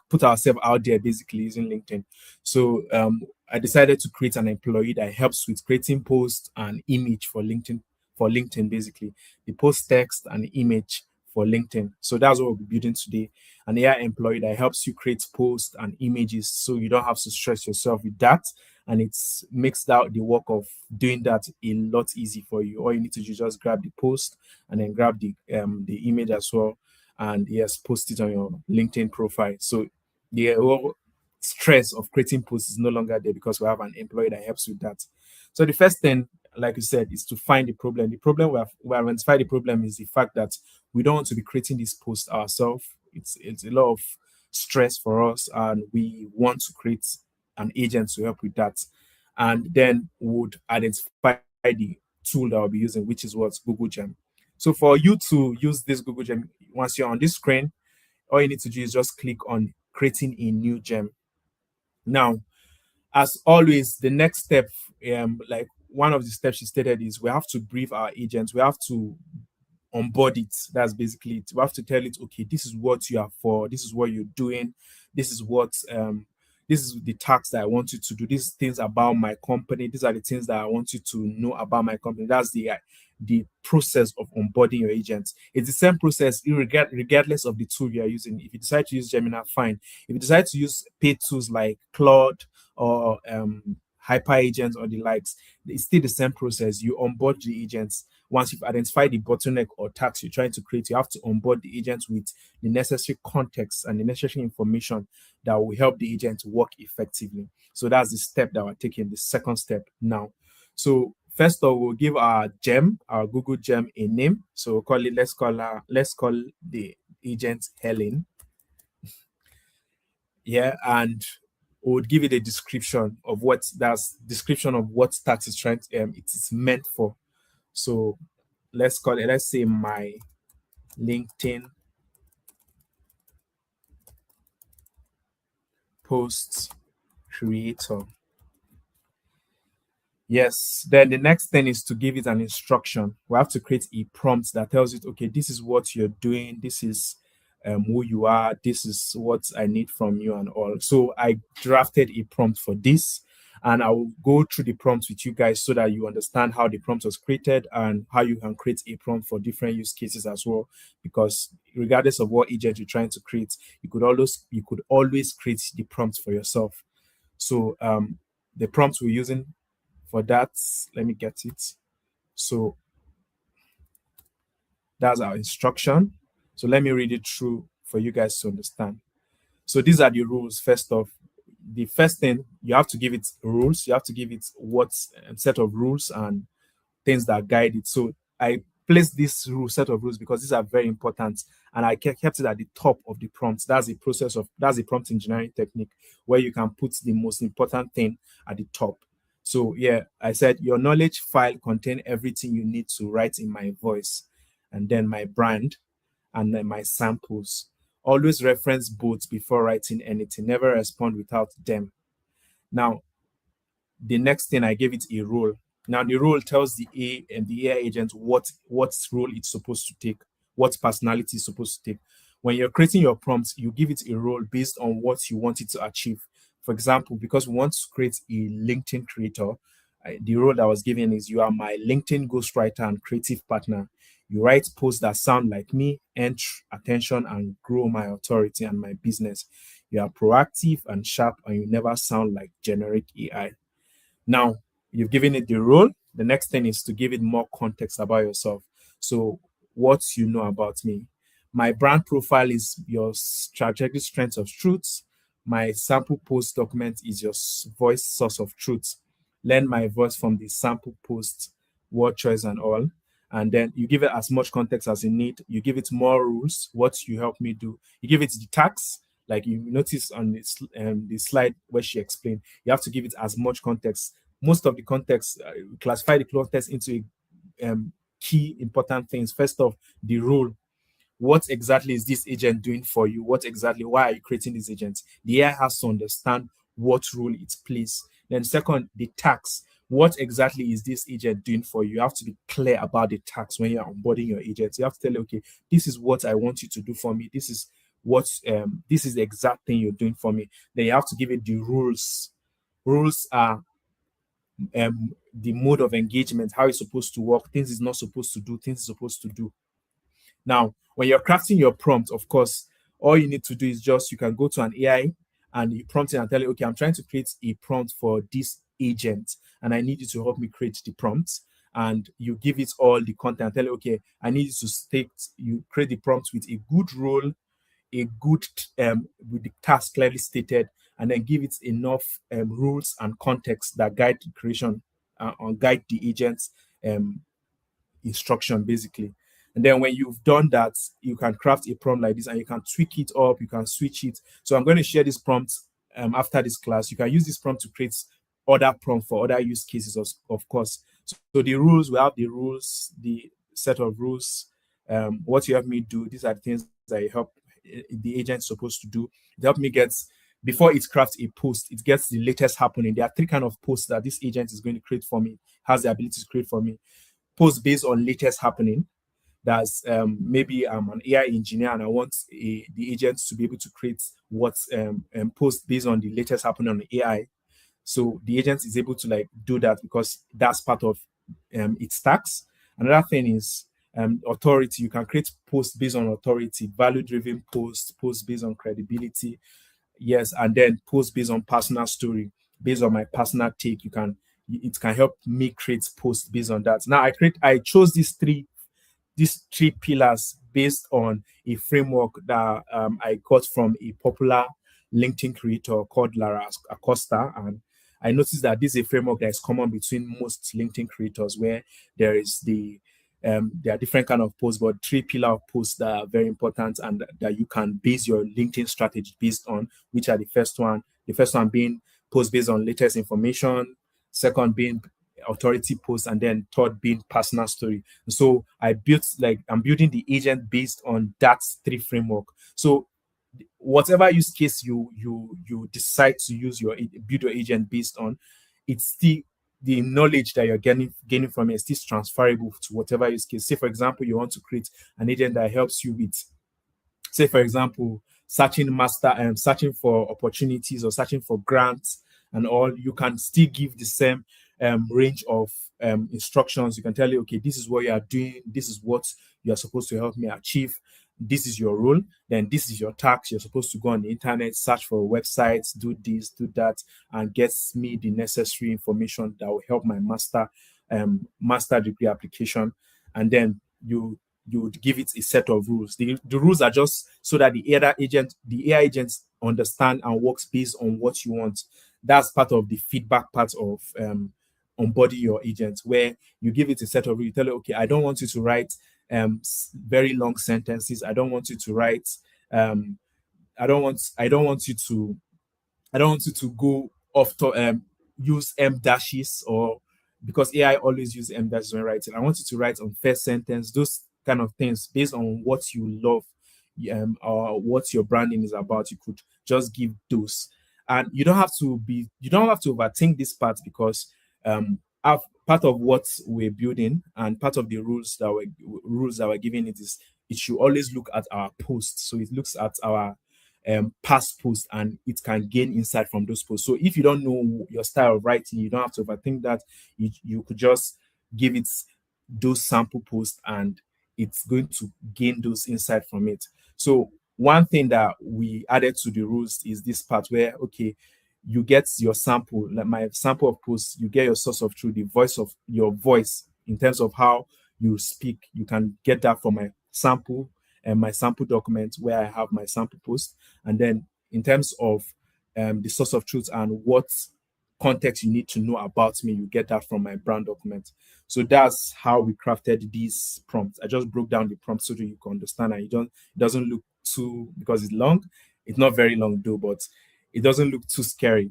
put ourselves out there, basically using LinkedIn. So I decided to create an employee that helps with creating posts and image for LinkedIn, basically the post text and image for LinkedIn. So that's what we'll be building today. An AI employee that helps you create posts and images, so you don't have to stress yourself with that. And it makes the work of doing that a lot easy for you. All you need to do is just grab the post and then grab the image as well, and post it on your LinkedIn profile. So the whole stress of creating posts is no longer there, because we have an employee that helps with that. So the first thing, like you said, is to find the problem. The problem we identified the problem is the fact that we don't want to be creating this post ourselves. It's a lot of stress for us, and we want to create an agent to help with that. And then would identify the tool that we'll be using, which is what's Google Gem. So for you to use this Google Gem, once you're on this screen, all you need to do is just click on creating a new gem. Now, as always, the next step, like one of the steps she stated, is we have to brief our agents. We have to onboard it. That's basically it. We have to tell it, okay, this is what you are for. This is what you're doing. This is what this is the tasks that I want you to do. These things about my company. These are the things that I want you to know about my company. That's the process of onboarding your agents. It's the same process regardless of the tool you are using. If you decide to use Gemini, fine. If you decide to use paid tools like Claude or Hyper Agents or the likes, it's still the same process. You onboard the agents. Once you've identified the bottleneck or task you're trying to create, you have to onboard the agents with the necessary context and the necessary information that will help the agent work effectively. So that's the step that we're taking, the second step now. So first of all, we'll give our gem, our Google gem, a name. So we'll call it, let's call the agent Helen. Yeah, and we would give it a description of what task is trying to, it is meant for. So let's say my LinkedIn post creator. Yes, then the next thing is to give it an instruction. We have to create a prompt that tells it, okay, this is what you're doing, this is who you are, this is what I need from you and all. So I drafted a prompt for this, and I will go through the prompts with you guys so that you understand how the prompt was created and how you can create a prompt for different use cases as well. Because regardless of what agent you're trying to create, you could always create the prompt for yourself. So the prompts we're using for that, let me get it. So that's our instruction. So let me read it through for you guys to understand. So these are the rules. First off, the first thing, you have to give it rules. You have to give it what's a set of rules and things that guide it. So I placed this set of rules because these are very important, and I kept it at the top of the prompt. That's the prompt engineering technique where you can put the most important thing at the top. So yeah, I said your knowledge file contain everything you need to write in my voice, and then my brand, and then my samples. Always reference both before writing anything. Never respond without them. Now, the next thing, I gave it a role. Now, the role tells the AI agent what role it's supposed to take, what personality it's supposed to take. When you're creating your prompts, you give it a role based on what you want it to achieve. For example, because we want to create a LinkedIn creator, the role that was given is you are my LinkedIn ghostwriter and creative partner. You write posts that sound like me, earn attention, and grow my authority and my business. You are proactive and sharp, and you never sound like generic AI. Now, you've given it the role. The next thing is to give it more context about yourself. So, what you know about me. My brand profile is your strategic strengths of truths. My sample post document is your voice source of truth. Learn my voice from the sample post, word choice, and all. And then you give it as much context as you need. You give it more rules, what you help me do. You give it the tax, like you notice on the slide where she explained. You have to give it as much context. Most of the context, classify the context into key important things. First off, the rule. What exactly is this agent doing for you? Why are you creating this agent? The AI has to understand what role it plays. Then second, the tax. What exactly is this agent doing for you? You have to be clear about the tax when you're onboarding your agents. You have to tell, okay, this is what I want you to do for me. This is the exact thing you're doing for me. Then you have to give it the rules. Rules are the mode of engagement, how it's supposed to work, things it's not supposed to do, things it's supposed to do. Now, when you're crafting your prompt, of course, all you need to do is you can go to an AI and you prompt it and tell it, okay, I'm trying to create a prompt for this agent, and I need you to help me create the prompt. And you give it all the content, tell it, okay, I need you create the prompt with a good role, with the task clearly stated, and then give it enough rules and context that guide the creation or guide the agent's instruction, basically. And then when you've done that, you can craft a prompt like this, and you can tweak it up, you can switch it. So I'm going to share this prompt after this class. You can use this prompt to create other prompt for other use cases, of course. So the rules, we have the rules, the set of rules, what you have me do. These are the things that you help the agent supposed to do. It help me before it crafts a post, it gets the latest happening. There are 3 kinds of posts that this agent is going to create for me, has the ability to create for me. Post based on latest happening, That's maybe I'm an AI engineer and I want the agents to be able to create what post based on the latest happening on the AI. So the agent is able to like do that because that's part of its tax. Another thing is authority. You can create posts based on authority, value-driven posts, posts based on credibility, yes, and then posts based on personal story, based on my personal take. It can help me create posts based on that. Now I chose these three pillars based on a framework that I got from a popular LinkedIn creator called Lara Acosta. And I noticed that this is a framework that is common between most LinkedIn creators, where there are different kind of posts, but three pillar of posts that are very important and that you can base your LinkedIn strategy based on, which are the first one. The first one being post based on latest information, second being authority post, and then third being personal story. So I'm building the agent based on that three framework. So whatever use case you decide to build your agent based on, it's still the knowledge that you're gaining from it is still transferable to whatever use case. Say for example, you want to create an agent that helps you with, say for example, searching for opportunities or searching for grants and all. You can still give the same range of instructions. You can tell you, okay, this is what you are doing, this is what you are supposed to help me achieve, this is your role, then this is your task. You're supposed to go on the internet, search for websites, do this, do that, and get me the necessary information that will help my master degree application. And then you would give it a set of rules. The rules are just so that the AI agents understand and works based on what you want. That's part of the feedback part of onboarding your agent, where you give it a set of rules. You tell it, okay, I don't want you to write very long sentences. I don't want you to write. I don't want you to go off to use M dashes, or because AI always use M dashes when writing. I want you to write on first sentence, those kind of things based on what you love, or what your branding is about. You could just give those, and you don't have to overthink this part, because part of what we're building and part of the rules that we're giving it is it should always look at our posts. So it looks at our past posts, and it can gain insight from those posts. So if you don't know your style of writing, you don't have to overthink that. You could just give it those sample posts, and it's going to gain those insight from it. So one thing that we added to the rules is this part where, okay, you get your sample, like my sample of posts, you get your source of truth, the voice of your voice in terms of how you speak. You can get that from my sample and my sample document where I have my sample post. And then in terms of the source of truth and what context you need to know about me, you get that from my brand document. So that's how we crafted these prompts. I just broke down the prompt so that you can understand, and it doesn't look too, because it's long. It's not very long though, but it doesn't look too scary.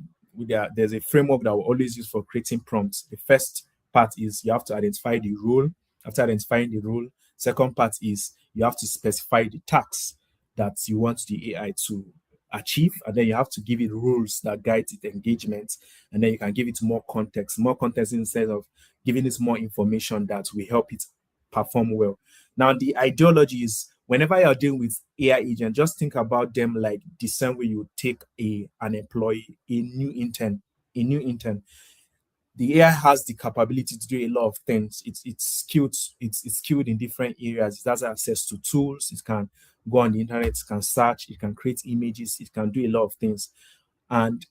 There's a framework that we always use for creating prompts. The first part is you have to identify the role. After identifying the role, second part is you have to specify the tasks that you want the AI to achieve, and then you have to give it rules that guide its engagement, and then you can give it more context instead of giving it more information that will help it perform well. Now, the ideology is whenever you're dealing with AI agent, just think about them like the same way you take an employee, a new intern. The AI has the capability to do a lot of things. It's skilled. It's skilled in different areas. It has access to tools. It can go on the internet. It can search. It can create images. It can do a lot of things, and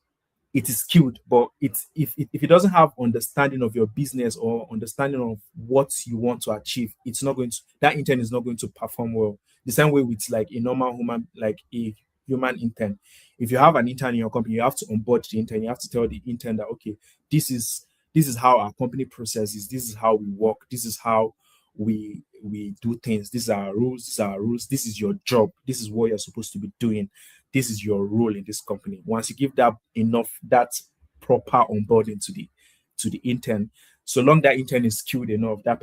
it is skilled. But if it doesn't have understanding of your business or understanding of what you want to achieve, that intern is not going to perform well. The same way with like a normal human, like a human intern. If you have an intern in your company, you have to onboard the intern. You have to tell the intern that, okay, this is how our company processes. This is how we work. This is how we do things. These are our rules. These are our rules. This is your job. This is what you're supposed to be doing. This is your role in this company. Once you give that proper onboarding to the intern, so long that intern is skilled enough, that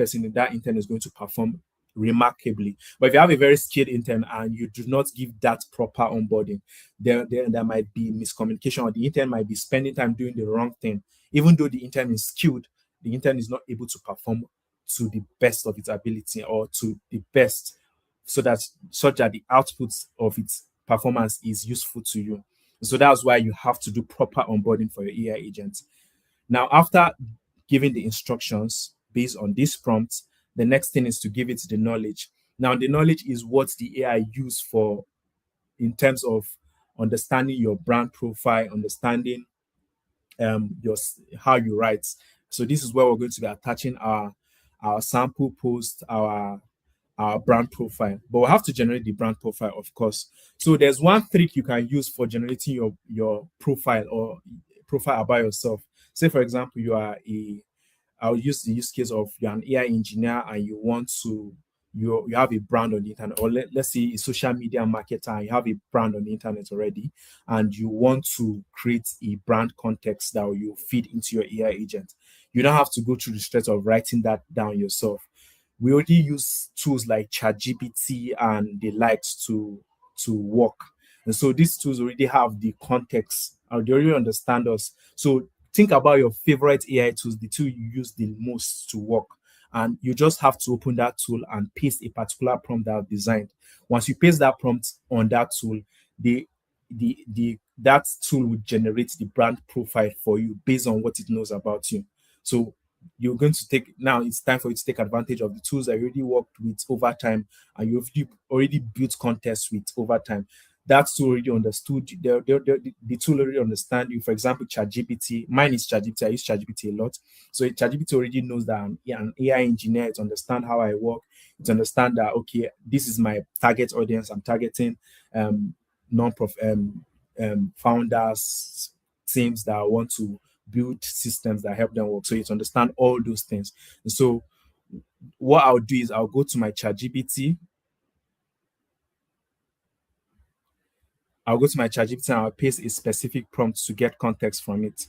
intern is going to perform remarkably. But if you have a very skilled intern and you do not give that proper onboarding, there might be miscommunication, or the intern might be spending time doing the wrong thing. Even though the intern is skilled, the intern is not able to perform to the best of its ability, or to the best, so that such that the output of its performance is useful to you. So that's why you have to do proper onboarding for your AI agent. Now, after giving the instructions based on this prompt, the next thing is to give it the knowledge. Now, the knowledge is what the AI use for, in terms of understanding your brand profile, understanding your how you write. So this is where we're going to be attaching our sample post, our brand profile. But we'll have to generate the brand profile, of course. So there's one trick you can use for generating your profile, or profile about yourself. Say, for example, I'll use the use case of you're an AI engineer and you want to, you have a brand on the internet, or let's say a social media marketer, and you have a brand on the internet already, and you want to create a brand context that you feed into your AI agent. You don't have to go through the stress of writing that down yourself. We already use tools like ChatGPT and the likes to work. And so these tools already have the context, and they already understand us. So think about your favorite AI tools, the tool you use the most to work. And you just have to open that tool and paste a particular prompt that I've designed. Once you paste that prompt on that tool, that tool will generate the brand profile for you based on what it knows about you. So you're going to take, now it's time for you to take advantage of the tools that you already worked with over time, and you've already built contests with over time. That tool already understood, the tool already understand you. For example, ChatGPT, mine is ChatGPT, I use ChatGPT a lot. So ChatGPT already knows that I'm an AI engineer. It understand how I work. It understand that, okay, this is my target audience. I'm targeting non-profit founders, teams that want to build systems that help them work. So it understand all those things. And so what I'll do is I'll go to my ChatGPT. And I'll paste a specific prompt to get context from it.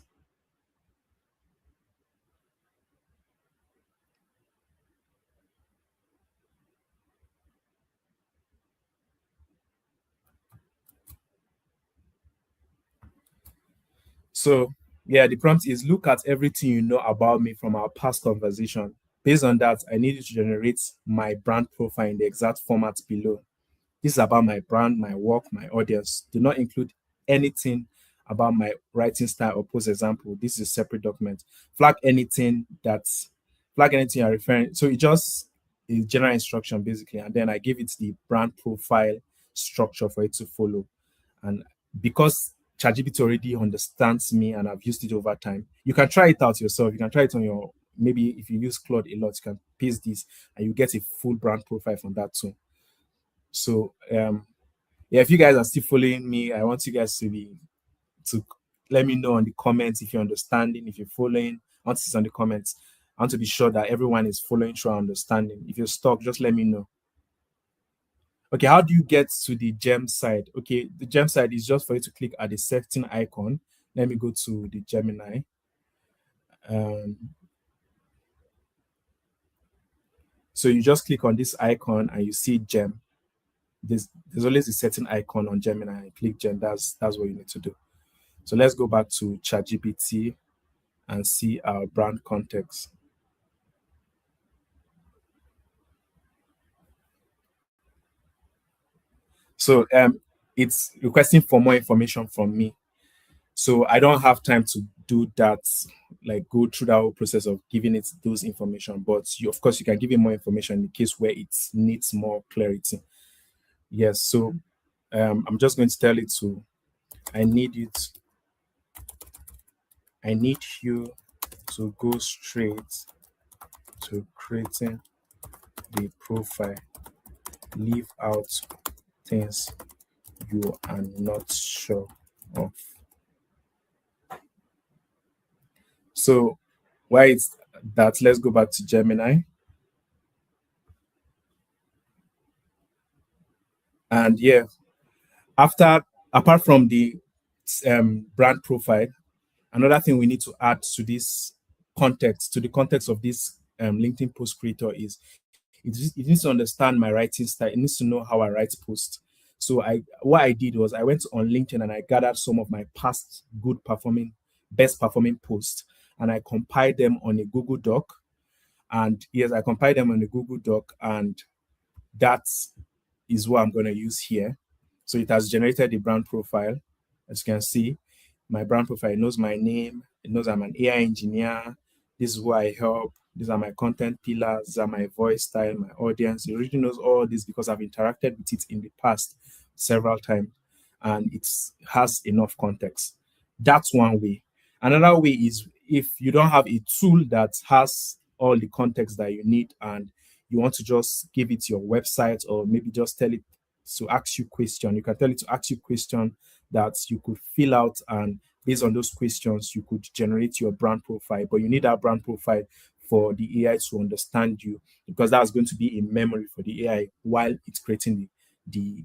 So yeah, the prompt is: look at everything you know about me from our past conversation. Based on that, I need you to generate my brand profile in the exact format below. This is about my brand, my work, my audience. Do not include anything about my writing style or post example. This is a separate document. Flag anything you're referring. So it just is general instruction basically, and then I give it the brand profile structure for it to follow. And because ChatGPT already understands me and I've used it over time, you can try it out yourself. You can try it on your, maybe if you use Claude a lot, you can paste this and you get a full brand profile from that too. So yeah, if you guys are still following me, I want you guys to let me know in the comments if you're understanding, if you're following. I want to see on the comments. I want to be sure that everyone is following through understanding. If you're stuck, just let me know. Okay, how do you get to the gem side? Okay, the gem side is just for you to click at the setting icon. Let me go to the Gemini. So you just click on this icon and you see gem. There's always a setting icon on Gemini. Click gem. That's what you need to do. So let's go back to ChatGPT and see our brand context. So it's requesting for more information from me. So I don't have time to do that, like go through that whole process of giving it those information. But you, of course, you can give it more information in the case where it needs more clarity. Yes. So I'm just going to tell it to, I need you to go straight to creating the profile. Leave out things you are not sure of. So why it's that, let's go back to Gemini. And yeah, apart from the brand profile, another thing we need to add to this context, to the context of this LinkedIn post creator, is it needs to understand my writing style. It needs to know how I write posts. So what I did was I went on LinkedIn and I gathered some of my past best performing posts, and I compiled them on a Google Doc. And yes, I compile them on the Google Doc, and that is what I'm going to use here. So it has generated the brand profile. As you can see, my brand profile, it knows my name, it knows I'm an AI engineer, this is who I help, these are my content pillars, these are my voice style, my audience. It really knows all this because I've interacted with it in the past several times, and it has enough context. That's one way. Another way is if you don't have a tool that has all the context that you need, and you want to just give it your website, or maybe just tell it to ask you question. You can tell it to ask you question that you could fill out, and based on those questions, you could generate your brand profile. But you need that brand profile for the AI to understand you, because that's going to be a memory for the AI while it's creating the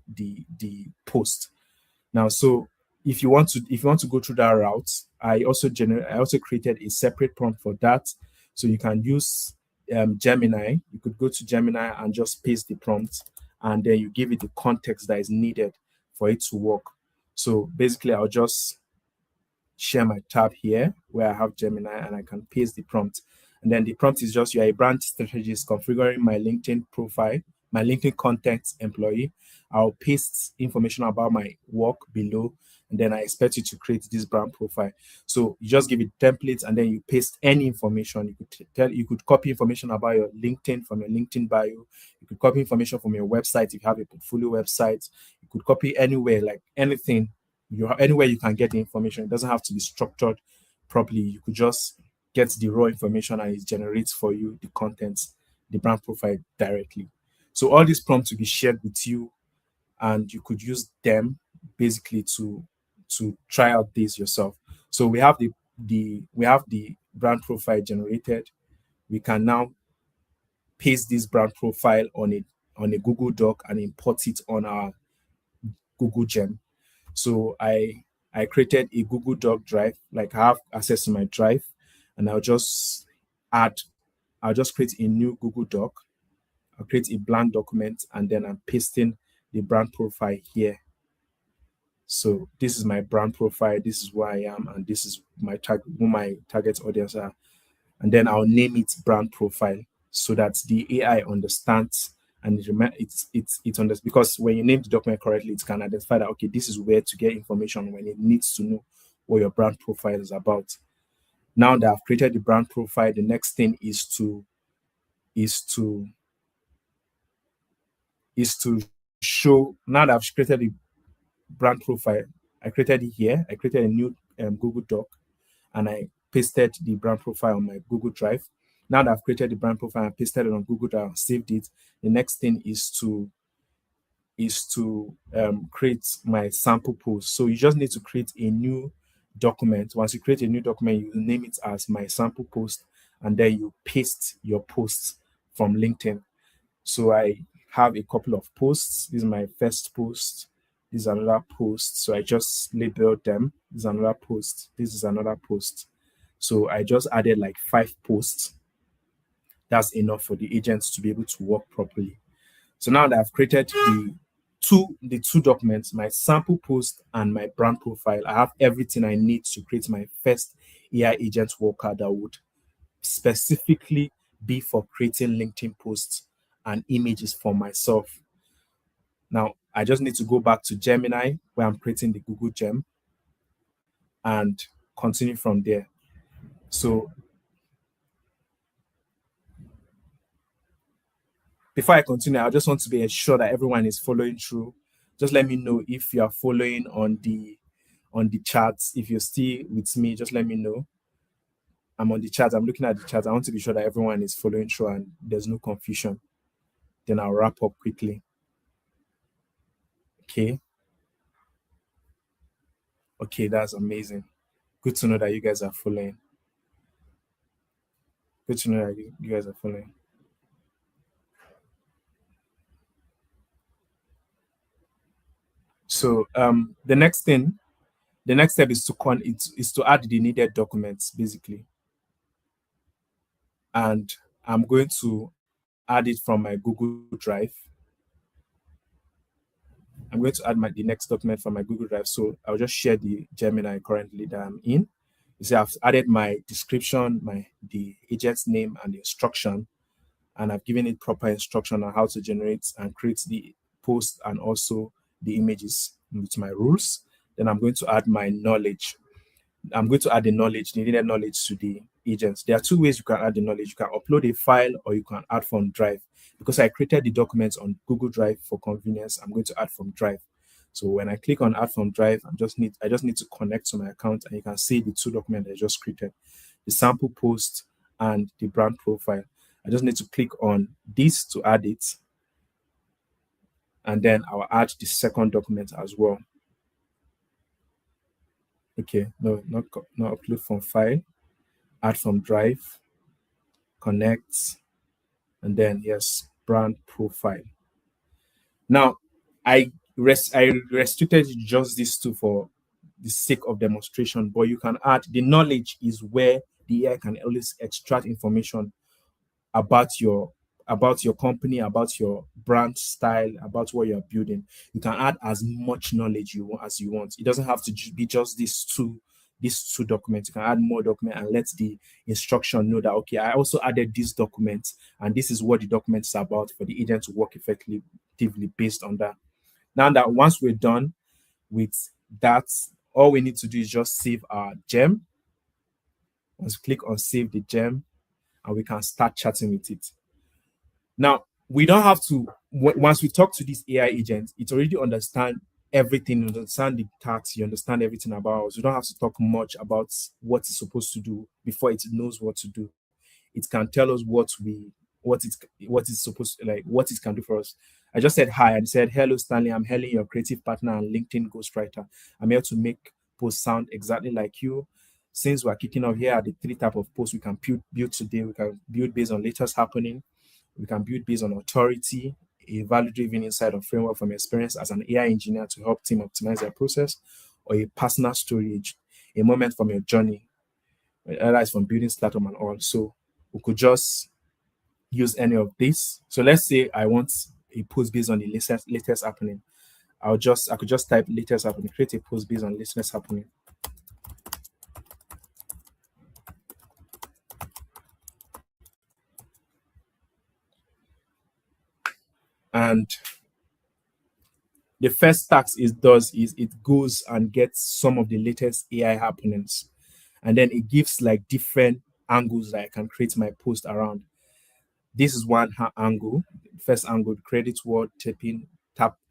post. Now, so if you want to go through that route, I also created a separate prompt for that. So you can use Gemini. You could go to Gemini and just paste the prompt, and then you give it the context that is needed for it to work. So basically, I'll just share my tab here where I have Gemini, and I can paste the prompt. And then the prompt is just, you are a brand strategist configuring my LinkedIn profile, my LinkedIn content employee. I'll paste information about my work below, and then I expect you to create this brand profile. So you just give it templates, and then you paste any information. You could copy information about your LinkedIn from your LinkedIn bio. You could copy information from your website if you have a portfolio website. You could copy anywhere, like anything. Anywhere you can get the information. It doesn't have to be structured properly. You could just get the raw information, and it generates for you the contents, the brand profile directly. So all these prompts will be shared with you, and you could use them basically to try out this yourself. So we have the brand profile generated. We can now paste this brand profile on a Google Doc and import it on our Google Gem. So I created a Google Doc drive, like I have access to my drive, and I'll just create a new Google Doc. I'll create a blank document, and then I'm pasting the brand profile here. So this is my brand profile, this is where I am, and this is who my target audience are. And then I'll name it brand profile so that the AI understands, and it understands, because when you name the document correctly, it can identify that, okay, this is where to get information when it needs to know what your brand profile is about. Now that I've created the brand profile, the next thing is to show. Now that I've created the brand profile, I created it here. I created a new Google Doc, and I pasted the brand profile on my Google Drive. Now that I've created the brand profile and pasted it on Google Drive and saved it, the next thing is to create my sample post. So you just need to create a new document. Once you create a new document, you name it as my sample post, and then you paste your posts from LinkedIn. So I have a couple of posts. This is my first post. This is another post. So I just labeled them. This is another post. This is another post. So I just added like 5 posts. That's enough for the agents to be able to work properly. So now that I've created the two documents, my sample post and my brand profile, I have everything I need to create my first AI agent worker that would specifically be for creating LinkedIn posts and images for myself. Now, I just need to go back to Gemini, where I'm creating the Google Gem, and continue from there. So before I continue, I just want to be sure that everyone is following through. Just let me know if you are following on the charts. If you're still with me, just let me know. I'm on the chat. I'm looking at the chat. I want to be sure that everyone is following through and there's no confusion. Then I'll wrap up quickly. Okay, that's amazing. Good to know that you guys are following. Good to know that you guys are following. So the next step is to add the needed documents, basically. And I'm going to add it from my Google Drive. I'm going to add the next document from my Google Drive. So I'll just share the Gemini currently that I'm in. You see, I've added my description, the agent's name, and the instruction. and I've given it proper instruction on how to generate and create the post and also the images with my rules. Then I'm going to add my knowledge. I'm going to add the knowledge, the needed knowledge to the agents. There are two ways you can add the knowledge. You can upload a file or you can add from Drive. Because I created the documents on Google Drive for convenience, I'm going to add from Drive. So when I click on add from Drive, I just need to connect to my account, and you can see the two documents I just created, the sample post and the brand profile. I just need to click on this to add it, and then I'll add the second document as well. Okay, no, not upload from file, add from Drive, connect, and then yes, brand profile. Now, I restricted just these two for the sake of demonstration, but you can add the knowledge is where the AI can always extract information about your company, about your brand style, about what you're building. You can add as much knowledge as you want. It doesn't have to be just these two documents. You can add more document and let the instruction know that, okay, I also added this document and this is what the document is about, for the agent to work effectively based on that. Now that once we're done with that, all we need to do is just save our gem. Once we click on save the gem, and we can start chatting with it. Now, we don't have to, once we talk to this AI agent, it already understand everything, you understand the tasks, you understand everything about us. We don't have to talk much about what it's supposed to do before it knows what to do. It can tell us what it's supposed to, like, what it can do for us. I just said hi and said, hello, Stanley. I'm Helen, your creative partner and LinkedIn ghostwriter. I'm here to make posts sound exactly like you. Since we're kicking off, here are the 3 types of posts we can build today. We can build based on latest happening. We can build based on authority, a value-driven insight or framework from experience as an AI engineer to help team optimize their process, or a personal story, a moment from your journey, whether it's from building startup and all. So we could just use any of this. So let's say I want a post based on the latest happening. I could just type latest happening, create a post based on latest happening. And the first task it does is it goes and gets some of the latest AI happenings, and then it gives like different angles that I can create my post around. This is one angle. First angle, credit world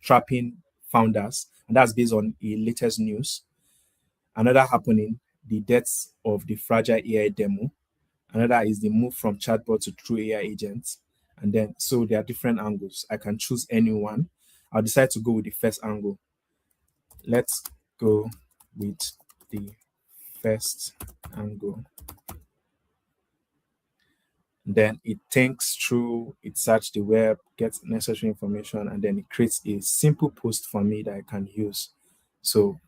trapping founders, and that's based on a latest news. Another happening, the deaths of the fragile AI demo. Another is the move from chatbot to true AI agents. And then, so there are different angles. I can choose any one. I'll decide to go with the first angle. Let's go with the first angle. Then it thinks through, it searches the web, gets necessary information, and then it creates a simple post for me that I can use. So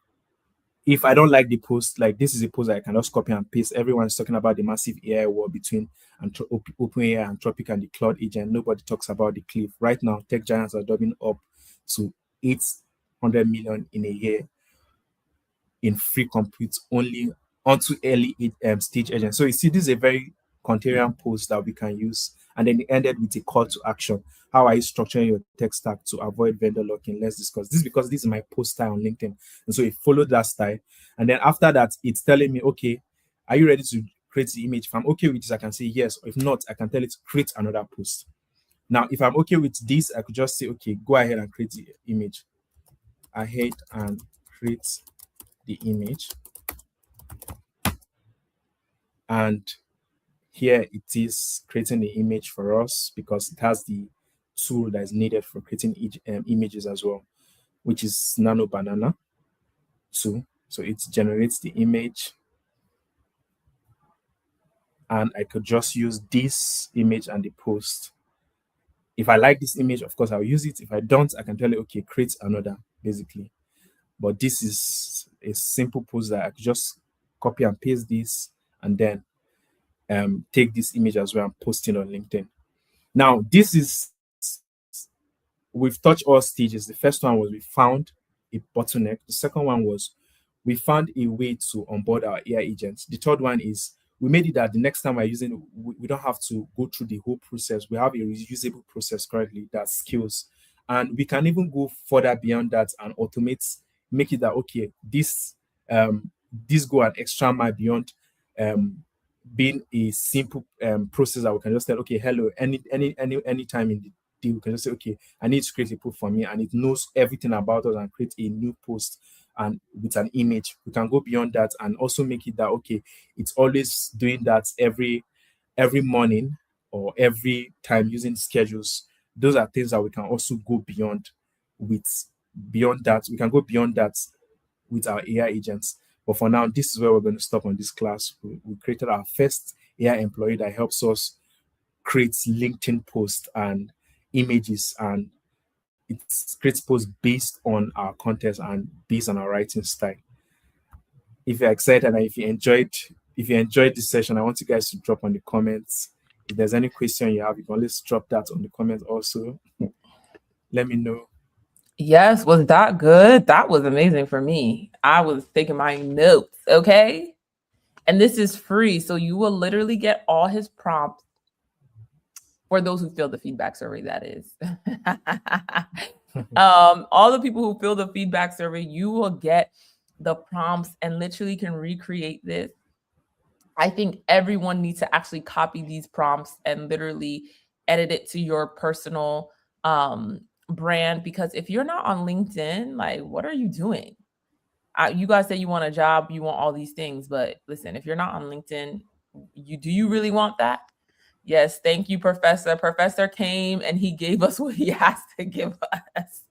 if I don't like the post, like this is a post that I can just copy and paste. Everyone's talking about the massive AI war between OpenAI, Anthropic, and the cloud agent. Nobody talks about the cliff. Right now, tech giants are doubling up to 800 million in a year in free compute only onto early stage agents. So you see, this is a very contrarian post that we can use. And then it ended with a call to action. How are you structuring your tech stack to avoid vendor locking? Let's discuss this, because this is my post style on LinkedIn. And so it followed that style. And then after that, it's telling me, okay, are you ready to create the image? If I'm okay with this, I can say yes. Or if not, I can tell it to create another post. Now, if I'm okay with this, I could just say, okay, go ahead and create the image. Ahead and create the image. And here it is creating the image for us, because it has the tool that is needed for creating images as well, which is Nano Banana 2. So it generates the image, and I could just use this image and the post. If I like this image, of course, I'll use it. If I don't, I can tell it, okay, create another, basically. But this is a simple post that I could just copy and paste this, and then take this image as well and post it on LinkedIn. Now, we've touched all stages. The first one was we found a bottleneck. The second one was we found a way to onboard our AI agents. The third one is we made it that the next time we're using it, we don't have to go through the whole process. We have a reusable process currently that scales. And we can even go further beyond that and automate, make it that, okay, this go an extra mile beyond being a simple process that we can just tell, okay, hello, any time in the day, we can just say, okay, I need to create a post for me, and it knows everything about us and create a new post and with an image. We can go beyond that and also make it that, okay, it's always doing that every morning or every time using schedules. Those are things that we can also go beyond that. We can go beyond that with our AI agents. But for now, this is where we're going to stop on this class. We created our first AI employee that helps us create LinkedIn posts and images, and it creates posts based on our content and based on our writing style. If you're excited and if you enjoyed this session, I want you guys to drop on the comments. If there's any question you have, you can always drop that on the comments also. Let me know. Yes, was that good? That was amazing for me. I was taking my notes, okay? And this is free, so you will literally get all his prompts for those who fill the feedback survey, that is. All the people who fill the feedback survey, you will get the prompts and literally can recreate this. I think everyone needs to actually copy these prompts and literally edit it to your personal brand, because if you're not on LinkedIn, like, what are you doing? You guys say you want a job, you want all these things, but listen, if you're not on LinkedIn, do you really want that? Yes, thank you, Professor. Professor came and he gave us what he has to give us.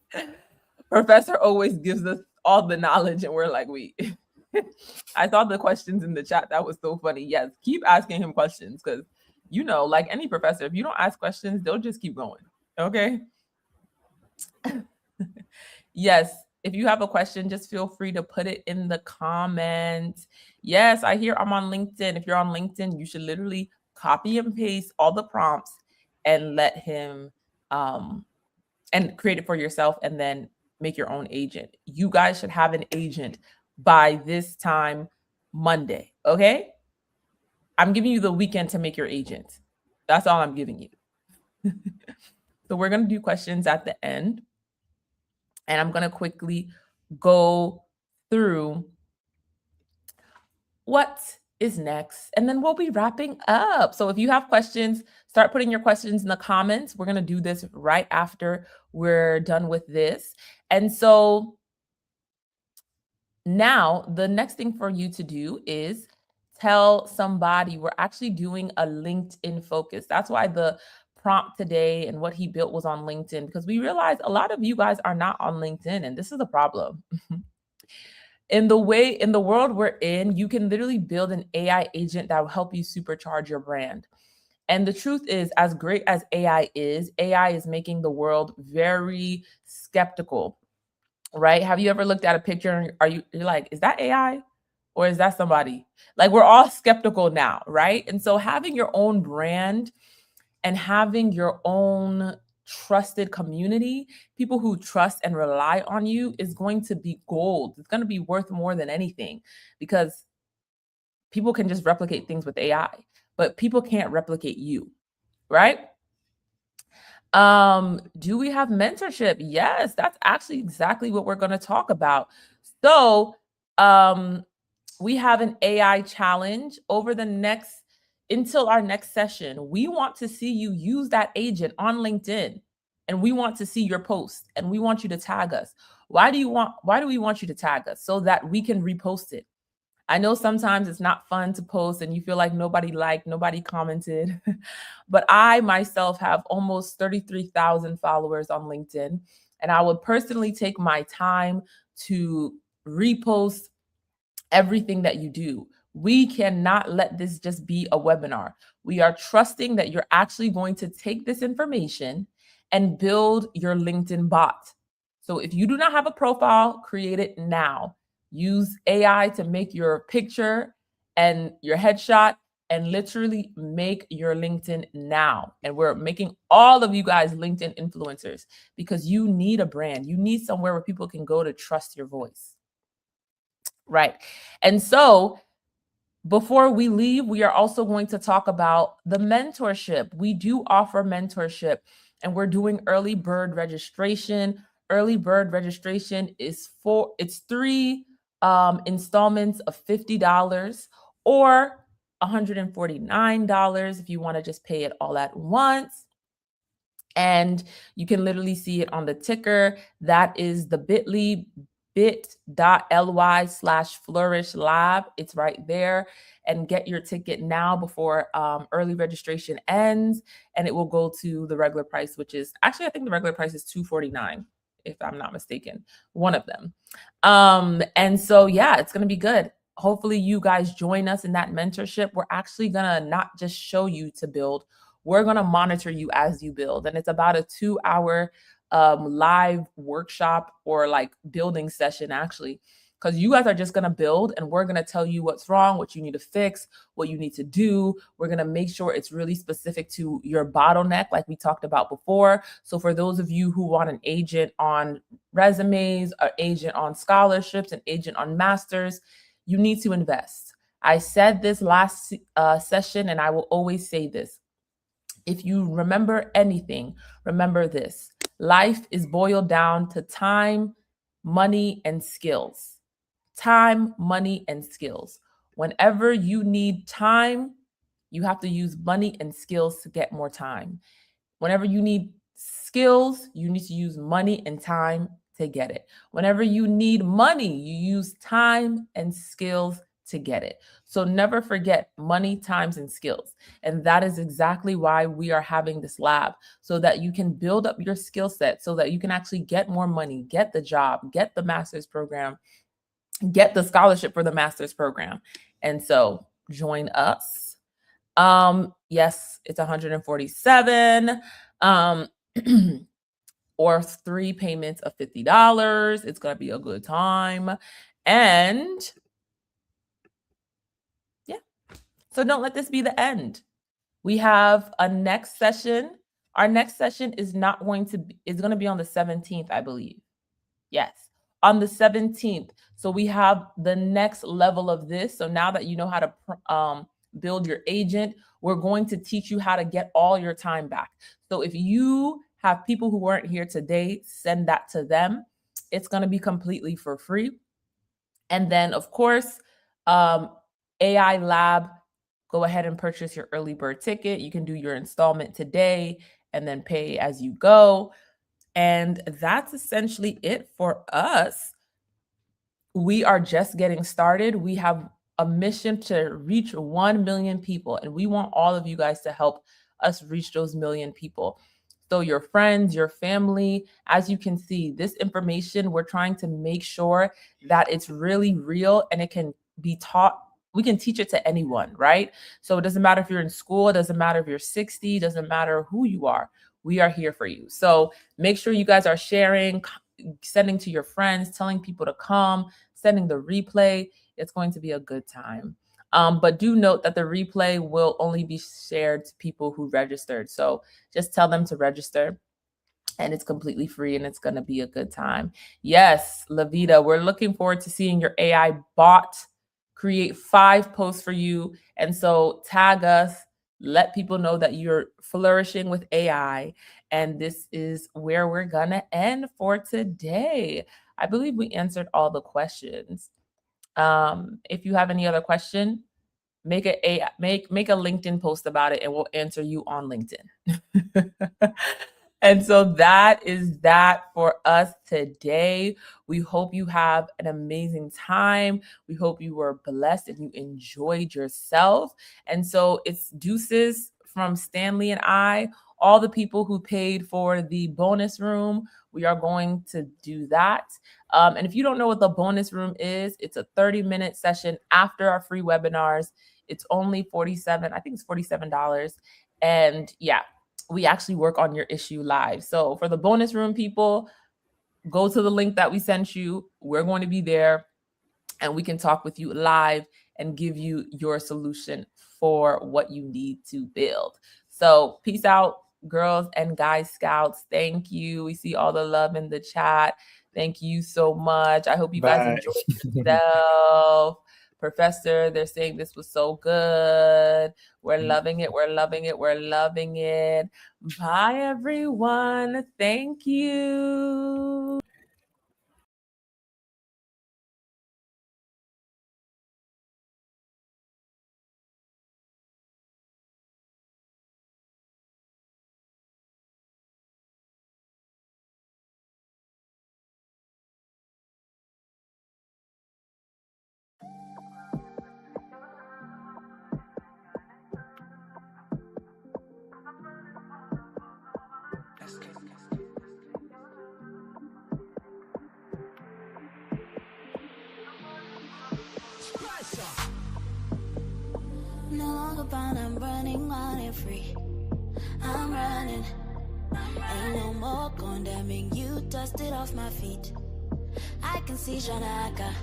Professor always gives us all the knowledge, and we're like, I saw the questions in the chat. That was so funny. Yes, keep asking him questions, because, like any professor, if you don't ask questions, they'll just keep going. Okay. Yes, if you have a question, just feel free to put it in the comments. Yes, I hear I'm on LinkedIn. If you're on LinkedIn, you should literally copy and paste all the prompts and let him and create it for yourself, and then make your own agent. You guys should have an agent by this time Monday, okay? I'm giving you the weekend to make your agent. That's all I'm giving you. So we're going to do questions at the end, and I'm going to quickly go through what is next, and then we'll be wrapping up. So if you have questions, start putting your questions in the comments. We're going to do this right after we're done with this. And so now the next thing for you to do is tell somebody. We're actually doing a LinkedIn focus. That's why the prompt today and what he built was on LinkedIn, because we realized a lot of you guys are not on LinkedIn, and this is a problem. In the world we're in, you can literally build an AI agent that will help you supercharge your brand. And the truth is, as great as AI is making the world very skeptical, right? Have you ever looked at a picture and you're like, is that AI or is that somebody? Like, we're all skeptical now, right? And so having your own brand and having your own trusted community, people who trust and rely on you, is going to be gold. It's going to be worth more than anything, because people can just replicate things with AI, but people can't replicate you, right? Do we have mentorship? Yes, that's actually exactly what we're going to talk about. So we have an AI challenge until our next session. We want to see you use that agent on LinkedIn, and we want to see your post, and we want you to tag us. Why do we want you to tag us? So that we can repost it. I know sometimes it's not fun to post and you feel like nobody liked, nobody commented, but I myself have almost 33,000 followers on LinkedIn, and I would personally take my time to repost everything that you do. We cannot let this just be a webinar. We are trusting that you're actually going to take this information and build your LinkedIn bot. So if you do not have a profile, create it now. Use AI to make your picture and your headshot, and literally make your LinkedIn now. And we're making all of you guys LinkedIn influencers, because you need a brand. You need somewhere where people can go to trust your voice. Right. And so Before we leave, we are also going to talk about the mentorship. We do offer mentorship, and we're doing early bird registration. Early bird registration is it's three installments of $50 or $149 if you want to just pay it all at once. And you can literally see it on the ticker. That is the bit.ly/Flourish Lab. It's right there. And get your ticket now before early registration ends. And it will go to the regular price, which is actually, I think the regular price is $249, if I'm not mistaken, one of them. And so, yeah, it's going to be good. Hopefully you guys join us in that mentorship. We're actually going to not just show you to build, we're going to monitor you as you build. And it's about a 2-hour live workshop or like building session, actually, because you guys are just going to build and we're going to tell you what's wrong, what you need to fix, what you need to do. We're going to make sure it's really specific to your bottleneck, like we talked about before. So for those of you who want an agent on resumes, an agent on scholarships, an agent on masters, you need to invest. I said this last session, and I will always say this. If you remember anything, remember this. Life is boiled down to time, money, and skills. Time, money, and skills. Whenever you need time, you have to use money and skills to get more time. Whenever you need skills, you need to use money and time to get it. Whenever you need money, you use time and skills to get it. So never forget money, times, and skills. And that is exactly why we are having this lab, so that you can build up your skill set, so that you can actually get more money, get the job, get the master's program, get the scholarship for the master's program. And so join us. Yes, it's 147. Or 3 payments of $50. It's going to be a good time. And yeah, so don't let this be the end. We have a next session. Our next session is not going to be, it's going to be on the 17th, I believe. Yes, on the 17th. So we have the next level of this. So now that you know how to build your agent, we're going to teach you how to get all your time back. So if you have people who weren't here today, send that to them. It's going to be completely for free. And then, of course, AI Lab, go ahead and purchase your early bird ticket. You can do your installment today and then pay as you go. And that's essentially it for us. We are just getting started. We have a mission to reach 1 million people, and we want all of you guys to help us reach those million people. So your friends, your family, as you can see, this information, we're trying to make sure that it's really real and it can be taught. We can teach it to anyone, right? So it doesn't matter if you're in school, it doesn't matter if you're 60, it doesn't matter who you are. We are here for you. So make sure you guys are sharing, sending to your friends, telling people to come, sending the replay. It's going to be a good time. But do note that the replay will only be shared to people who registered. So just tell them to register, and it's completely free and it's going to be a good time. Yes, Lavita, we're looking forward to seeing your AI bot create 5 posts for you. And so tag us, let people know that you're flourishing with AI. And this is where we're going to end for today. I believe we answered all the questions. If you have any other question, make a LinkedIn post about it and we'll answer you on LinkedIn. And so that is that for us today. We hope you have an amazing time. We hope you were blessed and you enjoyed yourself. And so it's deuces from Stanley and I, all the people who paid for the bonus room. We are going to do that. And if you don't know what the bonus room is, it's a 30-minute session after our free webinars. It's only $47. And yeah, we actually work on your issue live. So for the bonus room people, go to the link that we sent you. We're going to be there and we can talk with you live and give you your solution for what you need to build. So peace out, girls and guys scouts. Thank you. We see all the love in the chat. Thank you so much. I hope you guys enjoyed yourself. Professor, they're saying this was so good. We're loving it. We're loving it. We're loving it. Bye, everyone. Thank you. No longer bound, I'm running wild and free. I'm running. Ain't no more condemning you, dust it off my feet. I can see Janaka,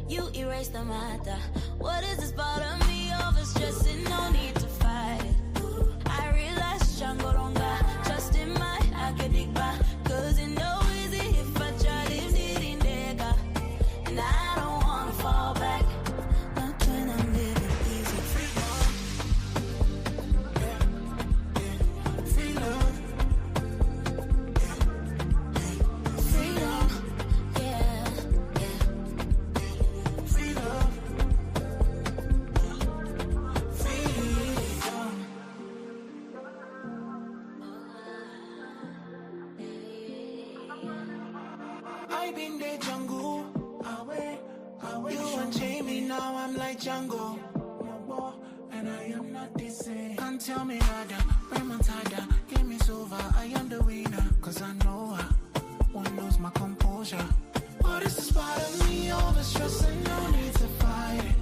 you erase the matter. What is this part of me overstressing? No need to fight it. I realize Jangoronga, just in my academic, cause it no easy if I try to live in there. And I don't wanna fall back. Not when I'm living easy. I've been the jungle, away. You unchain me, now I'm like Django. And I am not the same. Can't tell me nada, remontada. Game is over, I am the winner. Cause I know I won't lose my composure. What is this part of me overstressing? No need to fight it.